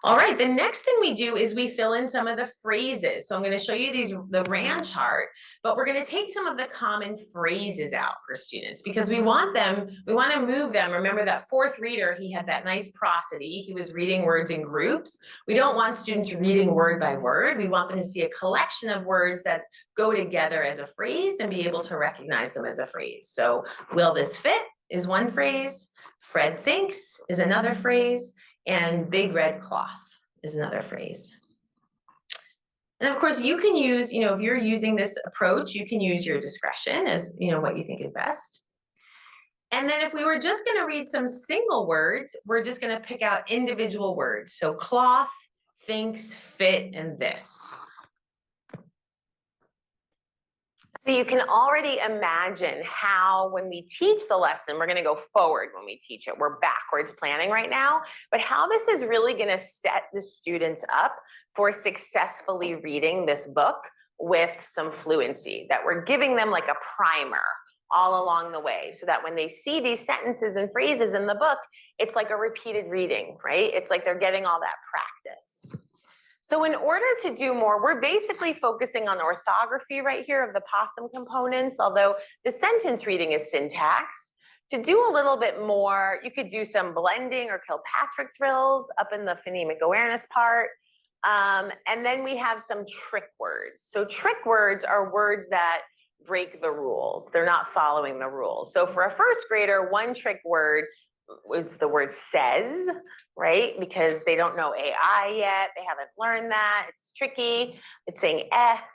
All right, the next thing we do is we fill in some of the phrases. So I'm going to show you the RAND chart, but we're going to take some of the common phrases out for students because we want to move them. Remember that fourth reader, he had that nice prosody. He was reading words in groups. We don't want students reading word by word. We want them to see a collection of words that go together as a phrase and be able to recognize them as a phrase. So will this fit is one phrase. Fred thinks is another phrase. And big red cloth is another phrase. And of course, you can use, if you're using this approach, you can use your discretion as, what you think is best. And then if we were just going to read some single words, we're just going to pick out individual words. So cloth, thinks, fit, and this. So you can already imagine how when we teach the lesson, we're going to go forward when we teach it. We're backwards planning right now, but how this is really going to set the students up for successfully reading this book with some fluency, that we're giving them like a primer all along the way so that when they see these sentences and phrases in the book, it's like a repeated reading, right? It's like they're getting all that practice. So in order to do more, we're basically focusing on orthography right here of the possum components, although the sentence reading is syntax. To do a little bit more, you could do some blending or Kilpatrick drills up in the phonemic awareness part. And then we have some trick words. So trick words are words that break the rules. They're not following the rules. So for a first grader, one trick word is the word says, right? Because they don't know AI yet. They haven't learned that. It's tricky. It's saying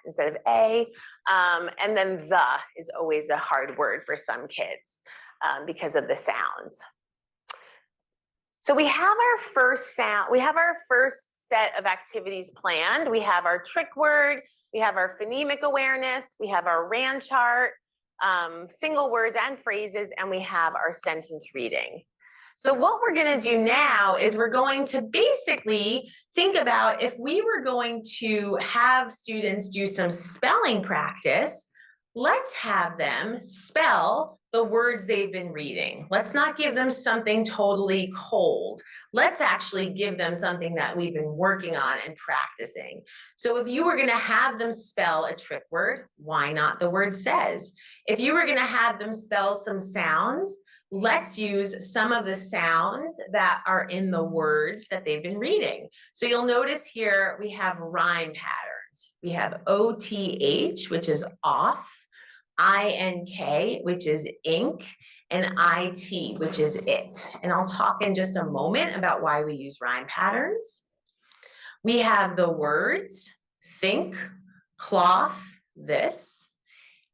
instead of a. And then the is always a hard word for some kids because of the sounds. So we have our first set of activities planned. We have our trick word, we have our phonemic awareness, we have our RAND chart, single words and phrases, and we have our sentence reading. So what we're going to do now is we're going to basically think about if we were going to have students do some spelling practice, let's have them spell the words they've been reading. Let's not give them something totally cold. Let's actually give them something that we've been working on and practicing. So if you were going to have them spell a trick word, why not the word says? If you were going to have them spell some sounds, let's use some of the sounds that are in the words that they've been reading. So you'll notice here we have rhyme patterns. We have OTH, which is off, INK, which is ink, and IT, which is it. And I'll talk in just a moment about why we use rhyme patterns. We have the words think, cloth, this,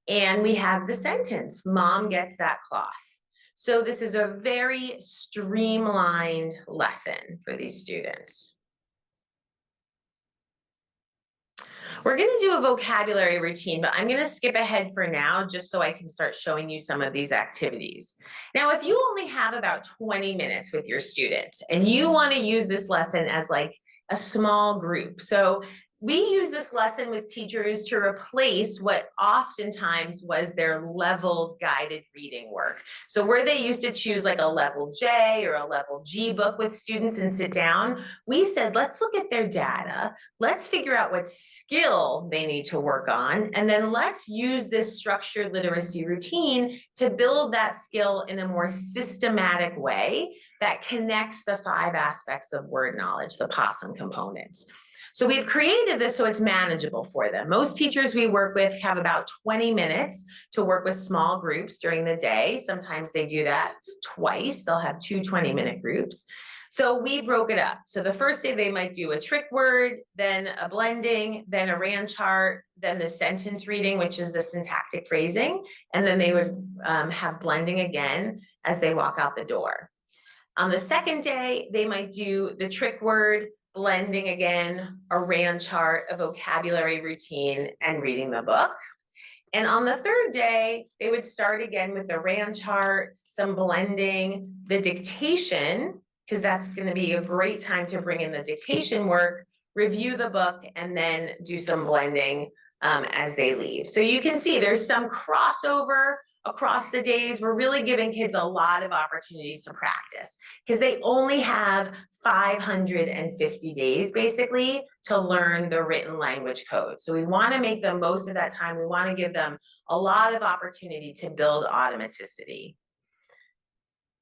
and we have the sentence, Mom gets that cloth. So this is a very streamlined lesson for these students. We're going to do a vocabulary routine, but I'm going to skip ahead for now just so I can start showing you some of these activities. Now, if you only have about 20 minutes with your students and you want to use this lesson as like a small group, so we use this lesson with teachers to replace what oftentimes was their level guided reading work. So where they used to choose like a level J or a level G book with students and sit down, we said, let's look at their data. Let's figure out what skill they need to work on. And then let's use this structured literacy routine to build that skill in a more systematic way that connects the 5 aspects of word knowledge, the possum components. So we've created this so it's manageable for them. Most teachers we work with have about 20 minutes to work with small groups during the day. Sometimes they do that twice. They'll have two 20-minute groups. So we broke it up. So the first day they might do a trick word, then a blending, then a RAND chart, then the sentence reading, which is the syntactic phrasing. And then they would have blending again as they walk out the door. On the second day, they might do the trick word, blending again, a RAND chart, a vocabulary routine, and reading the book. And on the third day, they would start again with the RAND chart, some blending, the dictation, because that's going to be a great time to bring in the dictation work, review the book, and then do some blending as they leave. So you can see there's some crossover across the days. We're really giving kids a lot of opportunities to practice because they only have 550 days basically to learn the written language code. So we want to make the most of that time. We want to give them a lot of opportunity to build automaticity.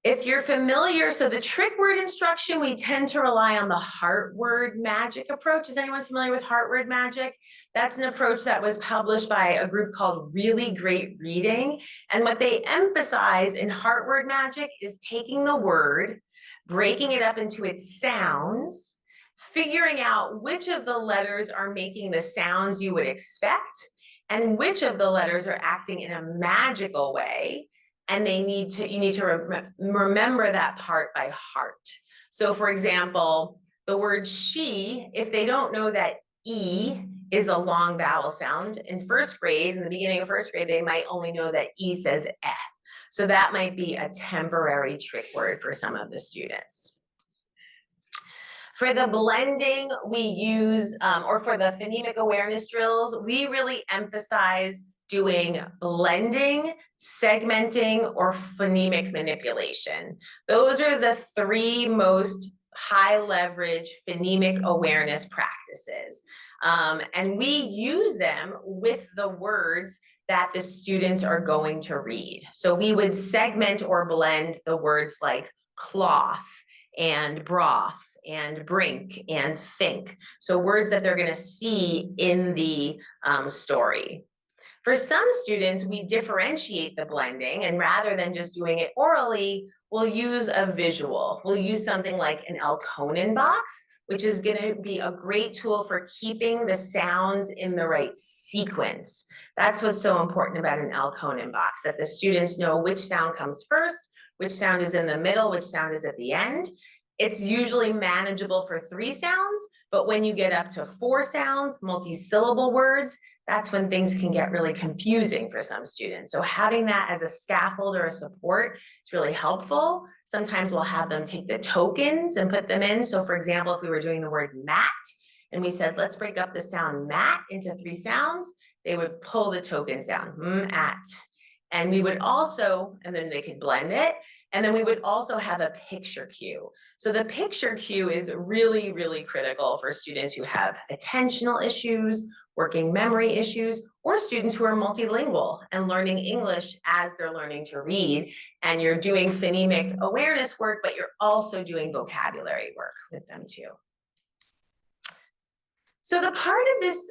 If you're familiar, so the trick word instruction, we tend to rely on the heart word magic approach. Is anyone familiar with heart word magic? That's an approach that was published by a group called Really Great Reading. And what they emphasize in heart word magic is taking the word, breaking it up into its sounds, figuring out which of the letters are making the sounds you would expect, and which of the letters are acting in a magical way. And you need to remember that part by heart. So for example, the word she, if they don't know that E is a long vowel sound, in first grade, in the beginning of first grade, they might only know that E says eh. So that might be a temporary trick word for some of the students. For the blending, we use, or for the phonemic awareness drills, we really emphasize doing blending, segmenting, or phonemic manipulation. Those are the three most high leverage phonemic awareness practices. And we use them with the words that the students are going to read. So we would segment or blend the words like cloth and broth and brink and think. So words that they're going to see in the story. For some students, we differentiate the blending, and rather than just doing it orally, we'll use a visual. We'll use something like an Elkonin box, which is going to be a great tool for keeping the sounds in the right sequence. That's what's so important about an Elkonin box, that the students know which sound comes first, which sound is in the middle, which sound is at the end. It's usually manageable for 3 sounds, but when you get up to 4 sounds, multi-syllable words, that's when things can get really confusing for some students. So having that as a scaffold or a support is really helpful. Sometimes we'll have them take the tokens and put them in. So for example, if we were doing the word mat and we said, let's break up the sound mat into 3 sounds, they would pull the tokens down, mat. And we would also, and then they could blend it. And then we would also have a picture cue. So the picture cue is really, really critical for students who have attentional issues, working memory issues, or students who are multilingual and learning English as they're learning to read. And you're doing phonemic awareness work, but you're also doing vocabulary work with them too. So the part of this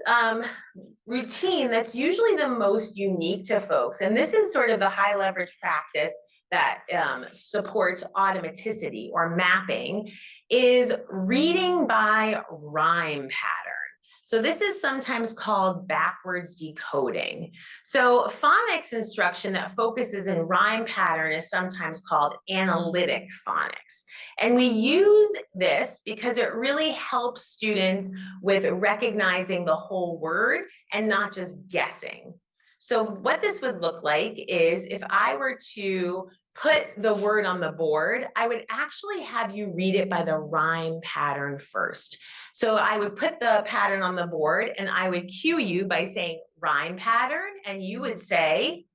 routine that's usually the most unique to folks, and this is sort of the high leverage practice that supports automaticity or mapping, is reading by rhyme pattern. So this is sometimes called backwards decoding. So phonics instruction that focuses in rhyme pattern is sometimes called analytic phonics. And we use this because it really helps students with recognizing the whole word and not just guessing. So what this would look like is if I were to put the word on the board, I would actually have you read it by the rhyme pattern first. So I would put the pattern on the board and I would cue you by saying rhyme pattern, and you would say,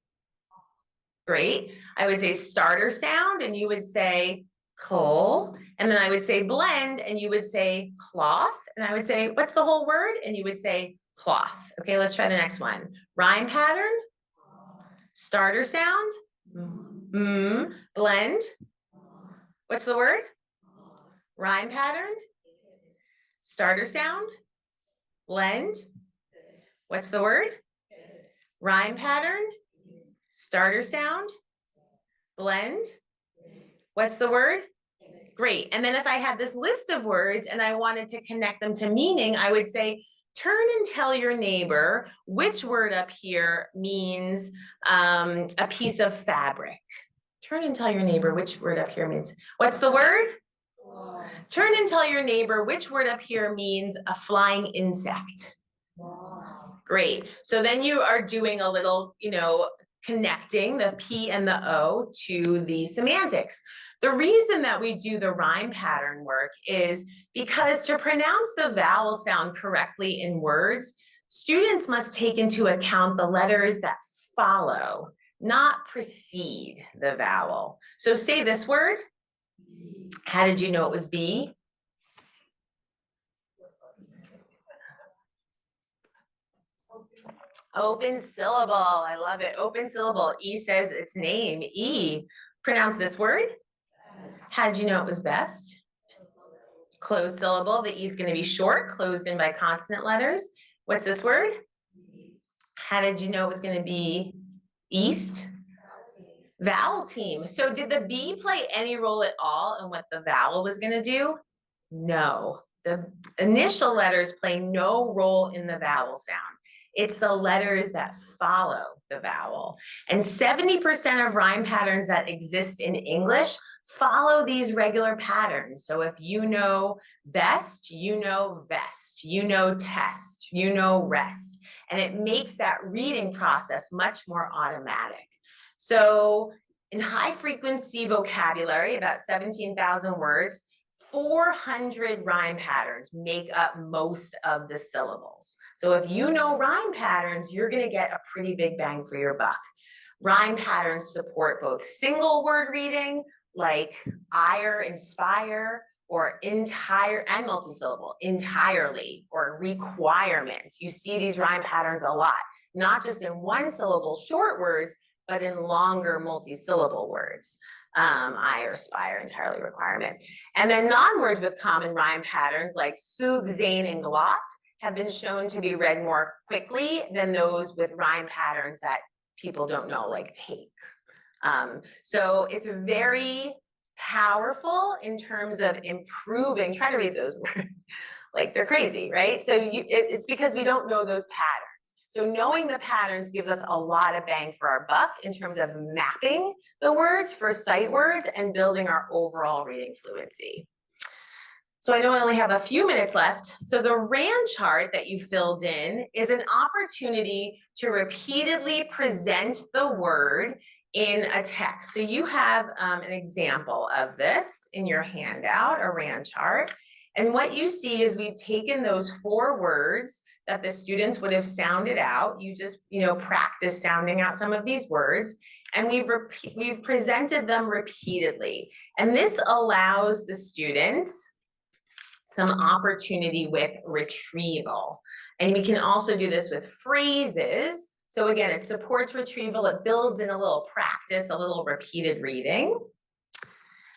great. I would say starter sound and you would say cl, and then I would say blend and you would say cloth, and I would say, what's the whole word? And you would say cloth. Okay, let's try the next one. Rhyme pattern, starter sound, blend. What's the word? Rhyme pattern, starter sound, blend. What's the word? Rhyme pattern, starter sound, blend. What's the word? Great. And then if I had this list of words and I wanted to connect them to meaning, I would say, turn and tell your neighbor which word up here means a piece of fabric. Turn and tell your neighbor which word up here means. What's the word? Wow. Turn and tell your neighbor which word up here means a flying insect. Wow. Great. So then you are doing a little, connecting the P and the O to the semantics. The reason that we do the rhyme pattern work is because to pronounce the vowel sound correctly in words, students must take into account the letters that follow, not precede the vowel. So say this word. How did you know it was B? Open syllable. I love it. Open syllable. E says its name. E. Pronounce this word. How did you know it was best? Closed syllable. The E is going to be short, closed in by consonant letters. What's this word? How did you know it was going to be east? Vowel team. So did the B play any role at all in what the vowel was going to do? No. The initial letters play no role in the vowel sound. It's the letters that follow the vowel. And 70% of rhyme patterns that exist in English follow these regular patterns. So if you know best, you know vest, you know test, you know rest. And it makes that reading process much more automatic. So in high frequency vocabulary, about 17,000 words, 400 rhyme patterns make up most of the syllables. So if you know rhyme patterns, you're going to get a pretty big bang for your buck. Rhyme patterns support both single word reading, like ire, inspire, or entire, and multisyllable, entirely, or requirement. You see these rhyme patterns a lot, not just in one syllable short words, but in longer multi-syllable words. Ire, aspire, entirely, requirement. And then non-words with common rhyme patterns like sug, zain, and glot have been shown to be read more quickly than those with rhyme patterns that people don't know, like take. So it's very powerful in terms of improving, try to read those words, like they're crazy, right? So it's because we don't know those patterns. So knowing the patterns gives us a lot of bang for our buck in terms of mapping the words for sight words and building our overall reading fluency. So I know I only have a few minutes left. So the RAND chart that you filled in is an opportunity to repeatedly present the word in a text. So you have an example of this in your handout, a RAND chart. And what you see is we've taken those 4 words that the students would have sounded out. You just, practice sounding out some of these words, and we've presented them repeatedly. And this allows the students some opportunity with retrieval. And we can also do this with phrases. So again, it supports retrieval. It builds in a little practice, a little repeated reading.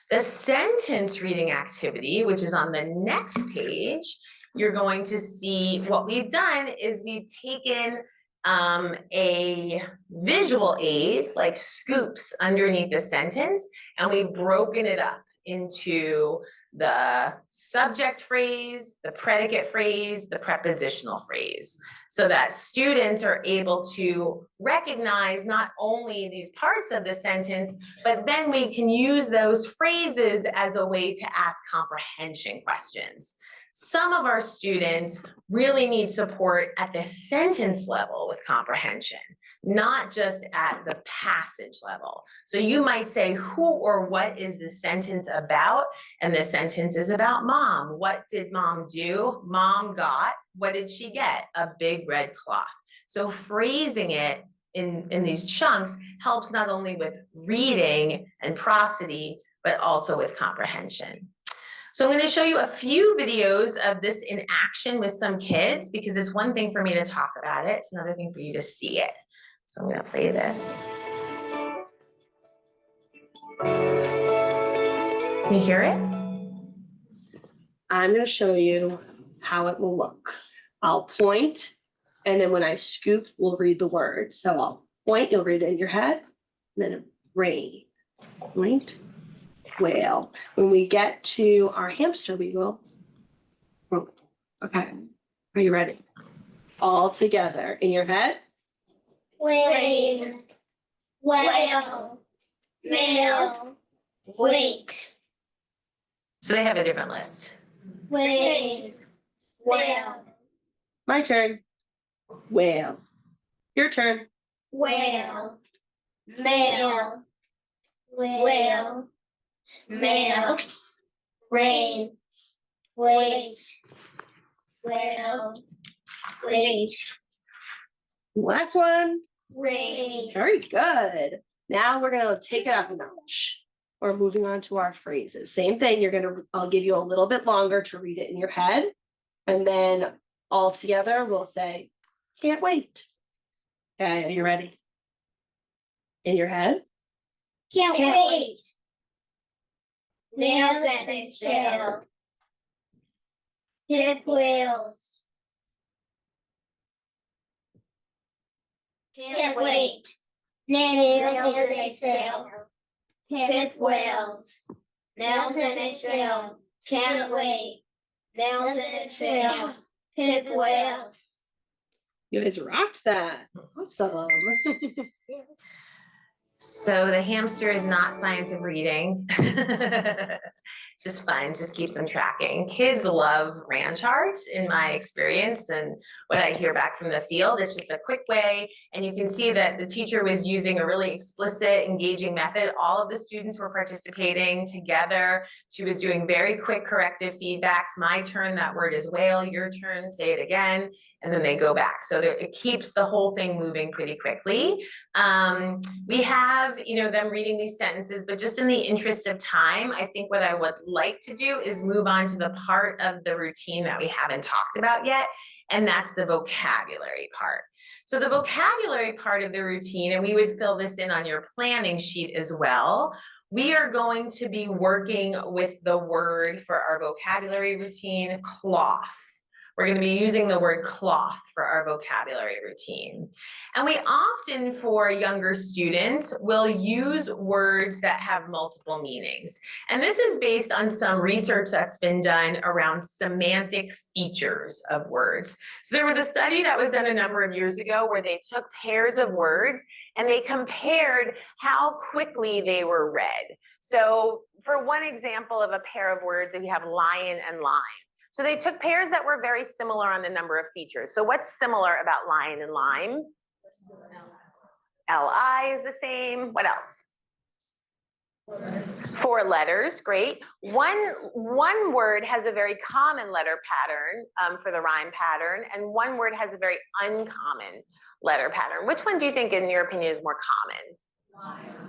The sentence reading activity, which is on the next page, you're going to see what we've done is we've taken a visual aid, like scoops underneath the sentence, and we've broken it up into the subject phrase, the predicate phrase, the prepositional phrase, so that students are able to recognize not only these parts of the sentence, but then we can use those phrases as a way to ask comprehension questions. Some of our students really need support at the sentence level with comprehension, not just at the passage level. So you might say, who or what is the sentence about? And the sentence is about mom. What did mom do? Mom got, what did she get? A big red cloth. So phrasing it in these chunks helps not only with reading and prosody, but also with comprehension. So I'm going to show you a few videos of this in action with some kids, because it's one thing for me to talk about it. It's another thing for you to see it. So I'm going to play this. Can you hear it? I'm going to show you how it will look. I'll point, and then when I scoop, we'll read the word. So I'll point, you'll read it in your head, and then rain, point, whale. When we get to our hamster, we will roll. Okay, are you ready? All together in your head. Rain, whale, mail, wait. So they have a different list. Rain, whale, My turn. Whale. Your turn. whale, mail, whale, mail, rain, wait, whale, wait, Last one. rain. Very good. Now we're gonna take it up a notch. We're moving on to our phrases. Same thing. I'll give you a little bit longer to read it in your head, and then all together we'll say, "Can't wait." Okay, are you ready? In your head. Can't wait. Nails and a shell. Hip wheels. Can't wait. Nails and a shell. Hip wheels. Nails and a shell. Can't wait. Nails and a shell. Hip wheels. You guys rocked that. Awesome. So the hamster is not science of reading. Just fun, just keeps them tracking. Kids love RAN charts in my experience, and what I hear back from the field, it's just a quick way. And you can see that the teacher was using a really explicit, engaging method. All of the students were participating together. She was doing very quick corrective feedbacks. My turn, that word is whale. Your turn, say it again. And then they go back. So it keeps the whole thing moving pretty quickly. We have, them reading these sentences, but just in the interest of time, I think what I would like to do is move on to the part of the routine that we haven't talked about yet, and that's the vocabulary part. So the vocabulary part of the routine, and we would fill this in on your planning sheet as well, we are going to be working with the word for our vocabulary routine, cloth. We're going to be using the word cloth for our vocabulary routine. And we often, for younger students, will use words that have multiple meanings. And this is based on some research that's been done around semantic features of words. So there was a study that was done a number of years ago where they took pairs of words and they compared how quickly they were read. So for one example of a pair of words, we have lion and lime. So they took pairs that were very similar on the number of features. So what's similar about lion and lime? Li is the same. What else? 4 letters, great. One word has a very common letter pattern for the rhyme pattern, and one word has a very uncommon letter pattern. Which one do you think, in your opinion, is more common?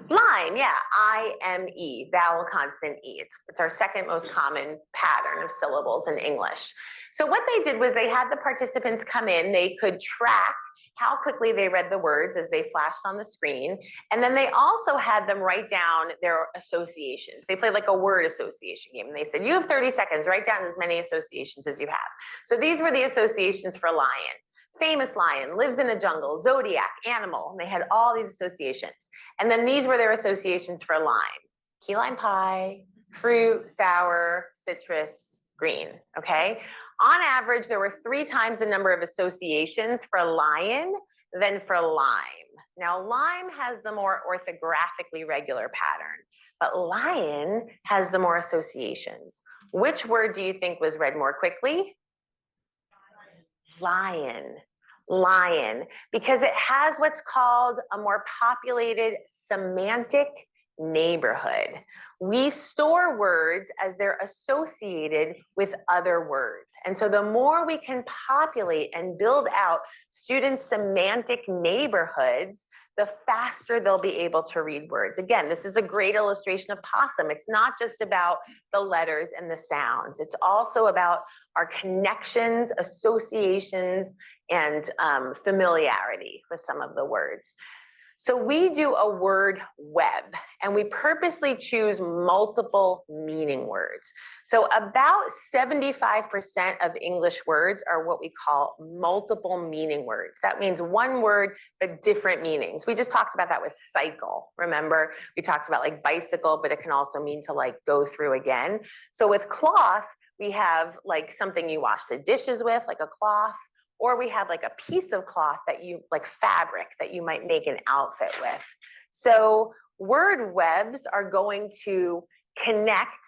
Lime, yeah, I-M-E, vowel consonant E. It's our second most common pattern of syllables in English. So what they did was they had the participants come in, they could track how quickly they read the words as they flashed on the screen, and then they also had them write down their associations. They played like a word association game, and they said, you have 30 seconds, write down as many associations as you have. So these were the associations for lion. Famous lion, lives in a jungle, zodiac, animal. And they had all these associations. And then these were their associations for lime. Key lime pie, fruit, sour, citrus, green, okay? On average, there were 3 times the number of associations for lion than for lime. Now, lime has the more orthographically regular pattern, but lion has the more associations. Which word do you think was read more quickly? Lion, because it has what's called a more populated semantic neighborhood. We store words as they're associated with other words. And so the more we can populate and build out students' semantic neighborhoods, the faster they'll be able to read words. Again, this is a great illustration of possum. It's not just about the letters and the sounds. It's also about our connections, associations, and familiarity with some of the words. So we do a word web, and we purposely choose multiple meaning words. So about 75% of English words are what we call multiple meaning words. That means one word, but different meanings. We just talked about that with cycle. Remember, we talked about like bicycle, but it can also mean to like go through again. So with cloth, we have like something you wash the dishes with, like a cloth. Or we have like a piece of cloth that you, like fabric, that you might make an outfit with. So word webs are going to connect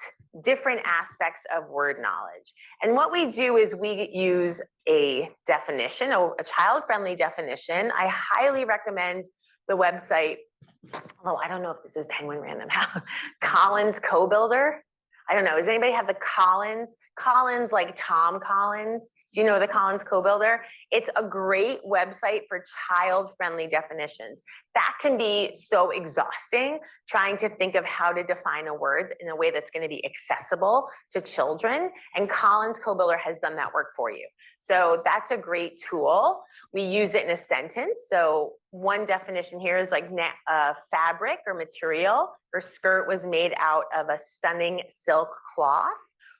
different aspects of word knowledge. And what we do is we use a definition, a child-friendly definition. I highly recommend the website, although I don't know if this is Penguin Random House, Collins Co-Builder. I don't know, does anybody have the Collins like Tom Collins? Do you know the Collins Co-Builder? It's a great website for child-friendly definitions. That can be so exhausting, trying to think of how to define a word in a way that's going to be accessible to children. And Collins Co-Builder has done that work for you. So that's a great tool. We use it in a sentence. So one definition here is like fabric or material. Her skirt was made out of a stunning silk cloth.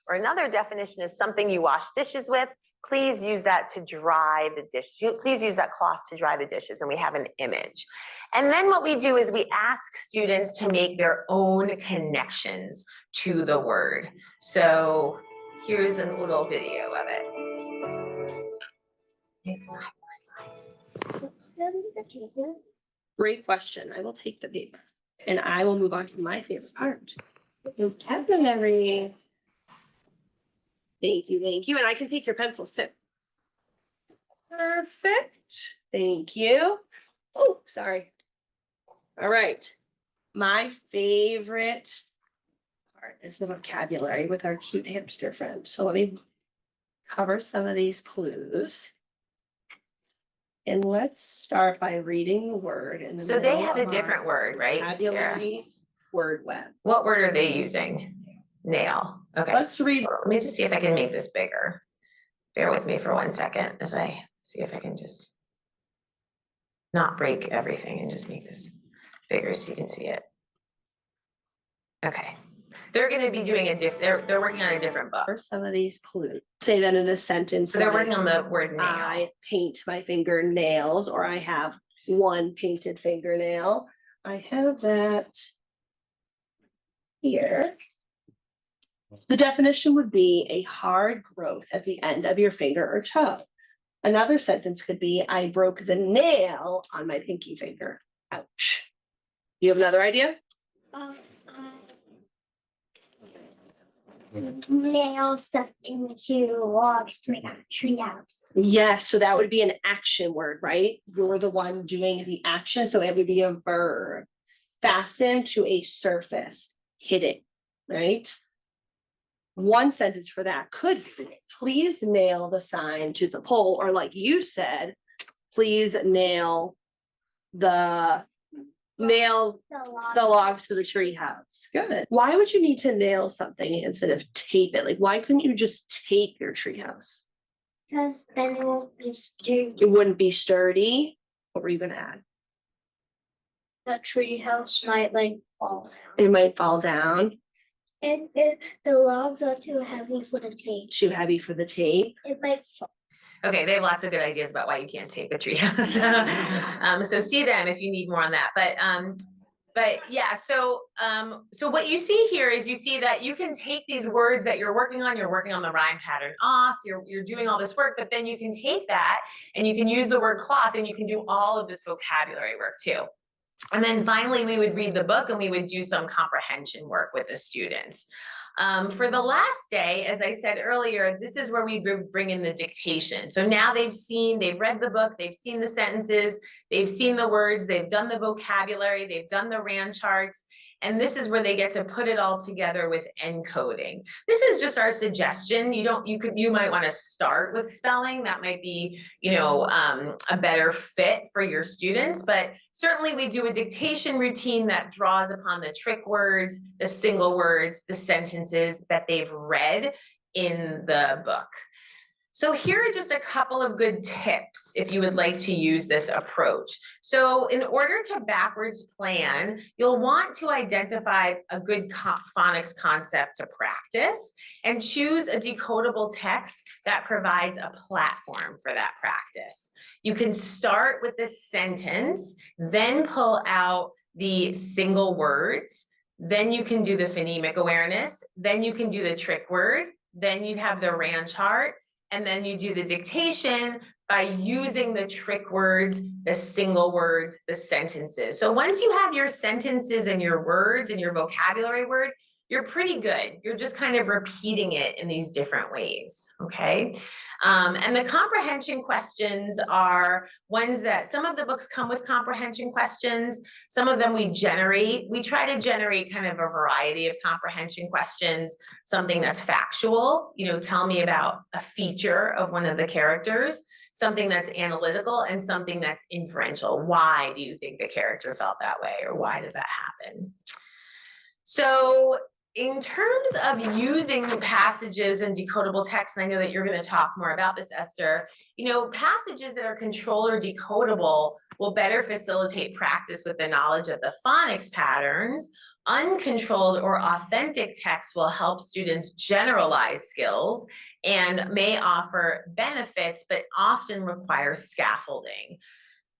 Or another definition is something you wash dishes with. Please use that to dry the dish. Please use that cloth to dry the dishes. And we have an image. And then what we do is we ask students to make their own connections to the word. So here's a little video of it. Slides. Great question. I will take the paper and I will move on to my favorite part. Vocabulary. Thank you, thank you. And I can take your pencils too. Perfect. Thank you. Oh, sorry. All right. My favorite part is the vocabulary with our cute hamster friend. So let me cover some of these clues. And let's start by reading the word. And So they have a different word, right, Sarah? Vocabulary word web. What word are they using? Nail. Okay. Let's read. Let me just see if I can make this bigger. Bear with me for 1 second as I see if I can just not break everything and just make this bigger so you can see it. Okay. They're going to be doing they're working on a different book. For some of these clues. Say that in a sentence. So they're like, working on the word nail. I paint my fingernails, or I have one painted fingernail. I have that here. The definition would be a hard growth at the end of your finger or toe. Another sentence could be, I broke the nail on my pinky finger. Ouch. You have another idea? Nail stuff into logs to make a tree house. Yes, so that would be an action word, right? You're the one doing the action, so it would be a verb. Fasten to a surface, hit it, right? One sentence for that could be, please nail the sign to the pole, or like you said, please nail the logs to the tree house. Good. Why would you need to nail something instead of tape it? Like, why couldn't you just tape your tree house? Because then it won't be sturdy. It wouldn't be sturdy. What were you gonna add? The tree house might like fall. It might fall down. And the logs are too heavy for the tape. Too heavy for the tape. It might fall. Okay, they have lots of good ideas about why you can't take the treehouse. So see them if you need more on that. But yeah, so what you see here is you see that you can take these words that you're working on the rhyme pattern off, you're doing all this work, but then you can take that and you can use the word cloth and you can do all of this vocabulary work too. And then finally, we would read the book and we would do some comprehension work with the students. For the last day, as I said earlier, this is where we bring in the dictation. So now they've read the book, they've seen the sentences, they've seen the words, they've done the vocabulary, they've done the RAND charts, and this is where they get to put it all together with encoding. This is just our suggestion. You might want to start with spelling. That might be, a better fit for your students, but certainly we do a dictation routine that draws upon the trick words, the single words, the sentences that they've read in the book. So here are just a couple of good tips if you would like to use this approach. So in order to backwards plan, you'll want to identify a good phonics concept to practice and choose a decodable text that provides a platform for that practice. You can start with the sentence, then pull out the single words, then you can do the phonemic awareness, then you can do the trick word, then you'd have the RAND chart, and then you do the dictation by using the trick words, the single words, the sentences. So once you have your sentences and your words and your vocabulary word, you're pretty good. You're just kind of repeating it in these different ways, okay? And the comprehension questions are ones that some of the books come with comprehension questions. Some of them we generate. We try to generate kind of a variety of comprehension questions, something that's factual, you know, tell me about a feature of one of the characters, something that's analytical, and something that's inferential. Why do you think the character felt that way, or why did that happen? So in terms of using passages and decodable text, and I know that you're going to talk more about this, Esther, you know, passages that are controlled or decodable will better facilitate practice with the knowledge of the phonics patterns. Uncontrolled or authentic text will help students generalize skills and may offer benefits, but often require scaffolding.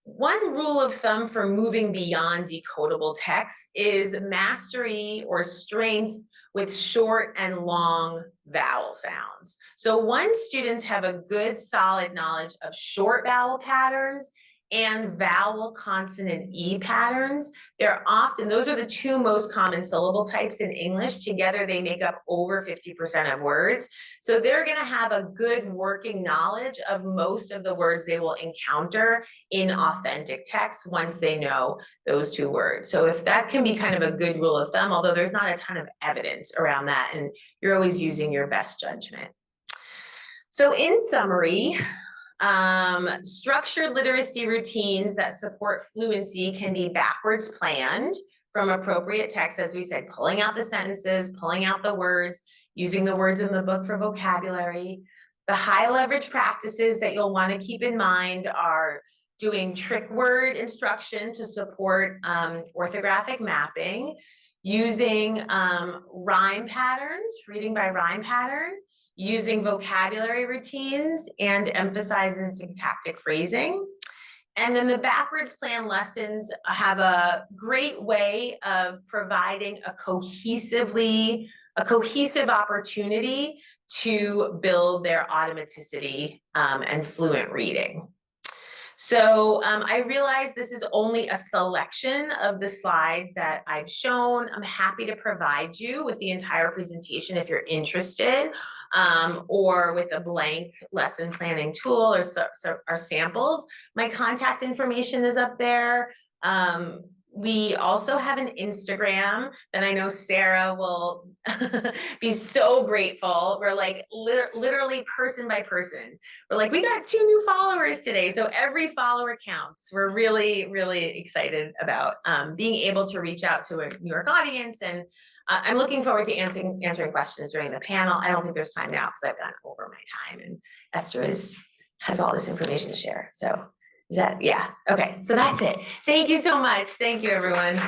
One rule of thumb for moving beyond decodable text is mastery or strength with short and long vowel sounds. So once students have a good solid knowledge of short vowel patterns and vowel consonant E patterns, they're often, those are the two most common syllable types in English. Together, they make up over 50% of words. So they're gonna have a good working knowledge of most of the words they will encounter in authentic text once they know those two words. So if that can be kind of a good rule of thumb, although there's not a ton of evidence around that, and you're always using your best judgment. So in summary, structured literacy routines that support fluency can be backwards planned from appropriate text, as we said, pulling out the sentences, pulling out the words, using the words in the book for vocabulary. The high leverage practices that you'll want to keep in mind are doing trick word instruction to support orthographic mapping, using rhyme patterns, reading by rhyme pattern, using vocabulary routines, and emphasizing syntactic phrasing. And then the backwards plan lessons have a great way of providing a cohesive opportunity to build their automaticity and fluent reading. So I realize this is only a selection of the slides that I've shown. I'm happy to provide you with the entire presentation if you're interested, or with a blank lesson planning tool or samples. My contact information is up there. We also have an Instagram that I know Sarah will be so grateful. We're like literally person by person. We're like, we got 2 new followers today. So every follower counts. We're really, really excited about being able to reach out to a New York audience. And I'm looking forward to answering questions during the panel. I don't think there's time now because I've gone over my time, and Esther has all this information to share. So is that, yeah, okay, so that's it. Thank you so much. Thank you, everyone.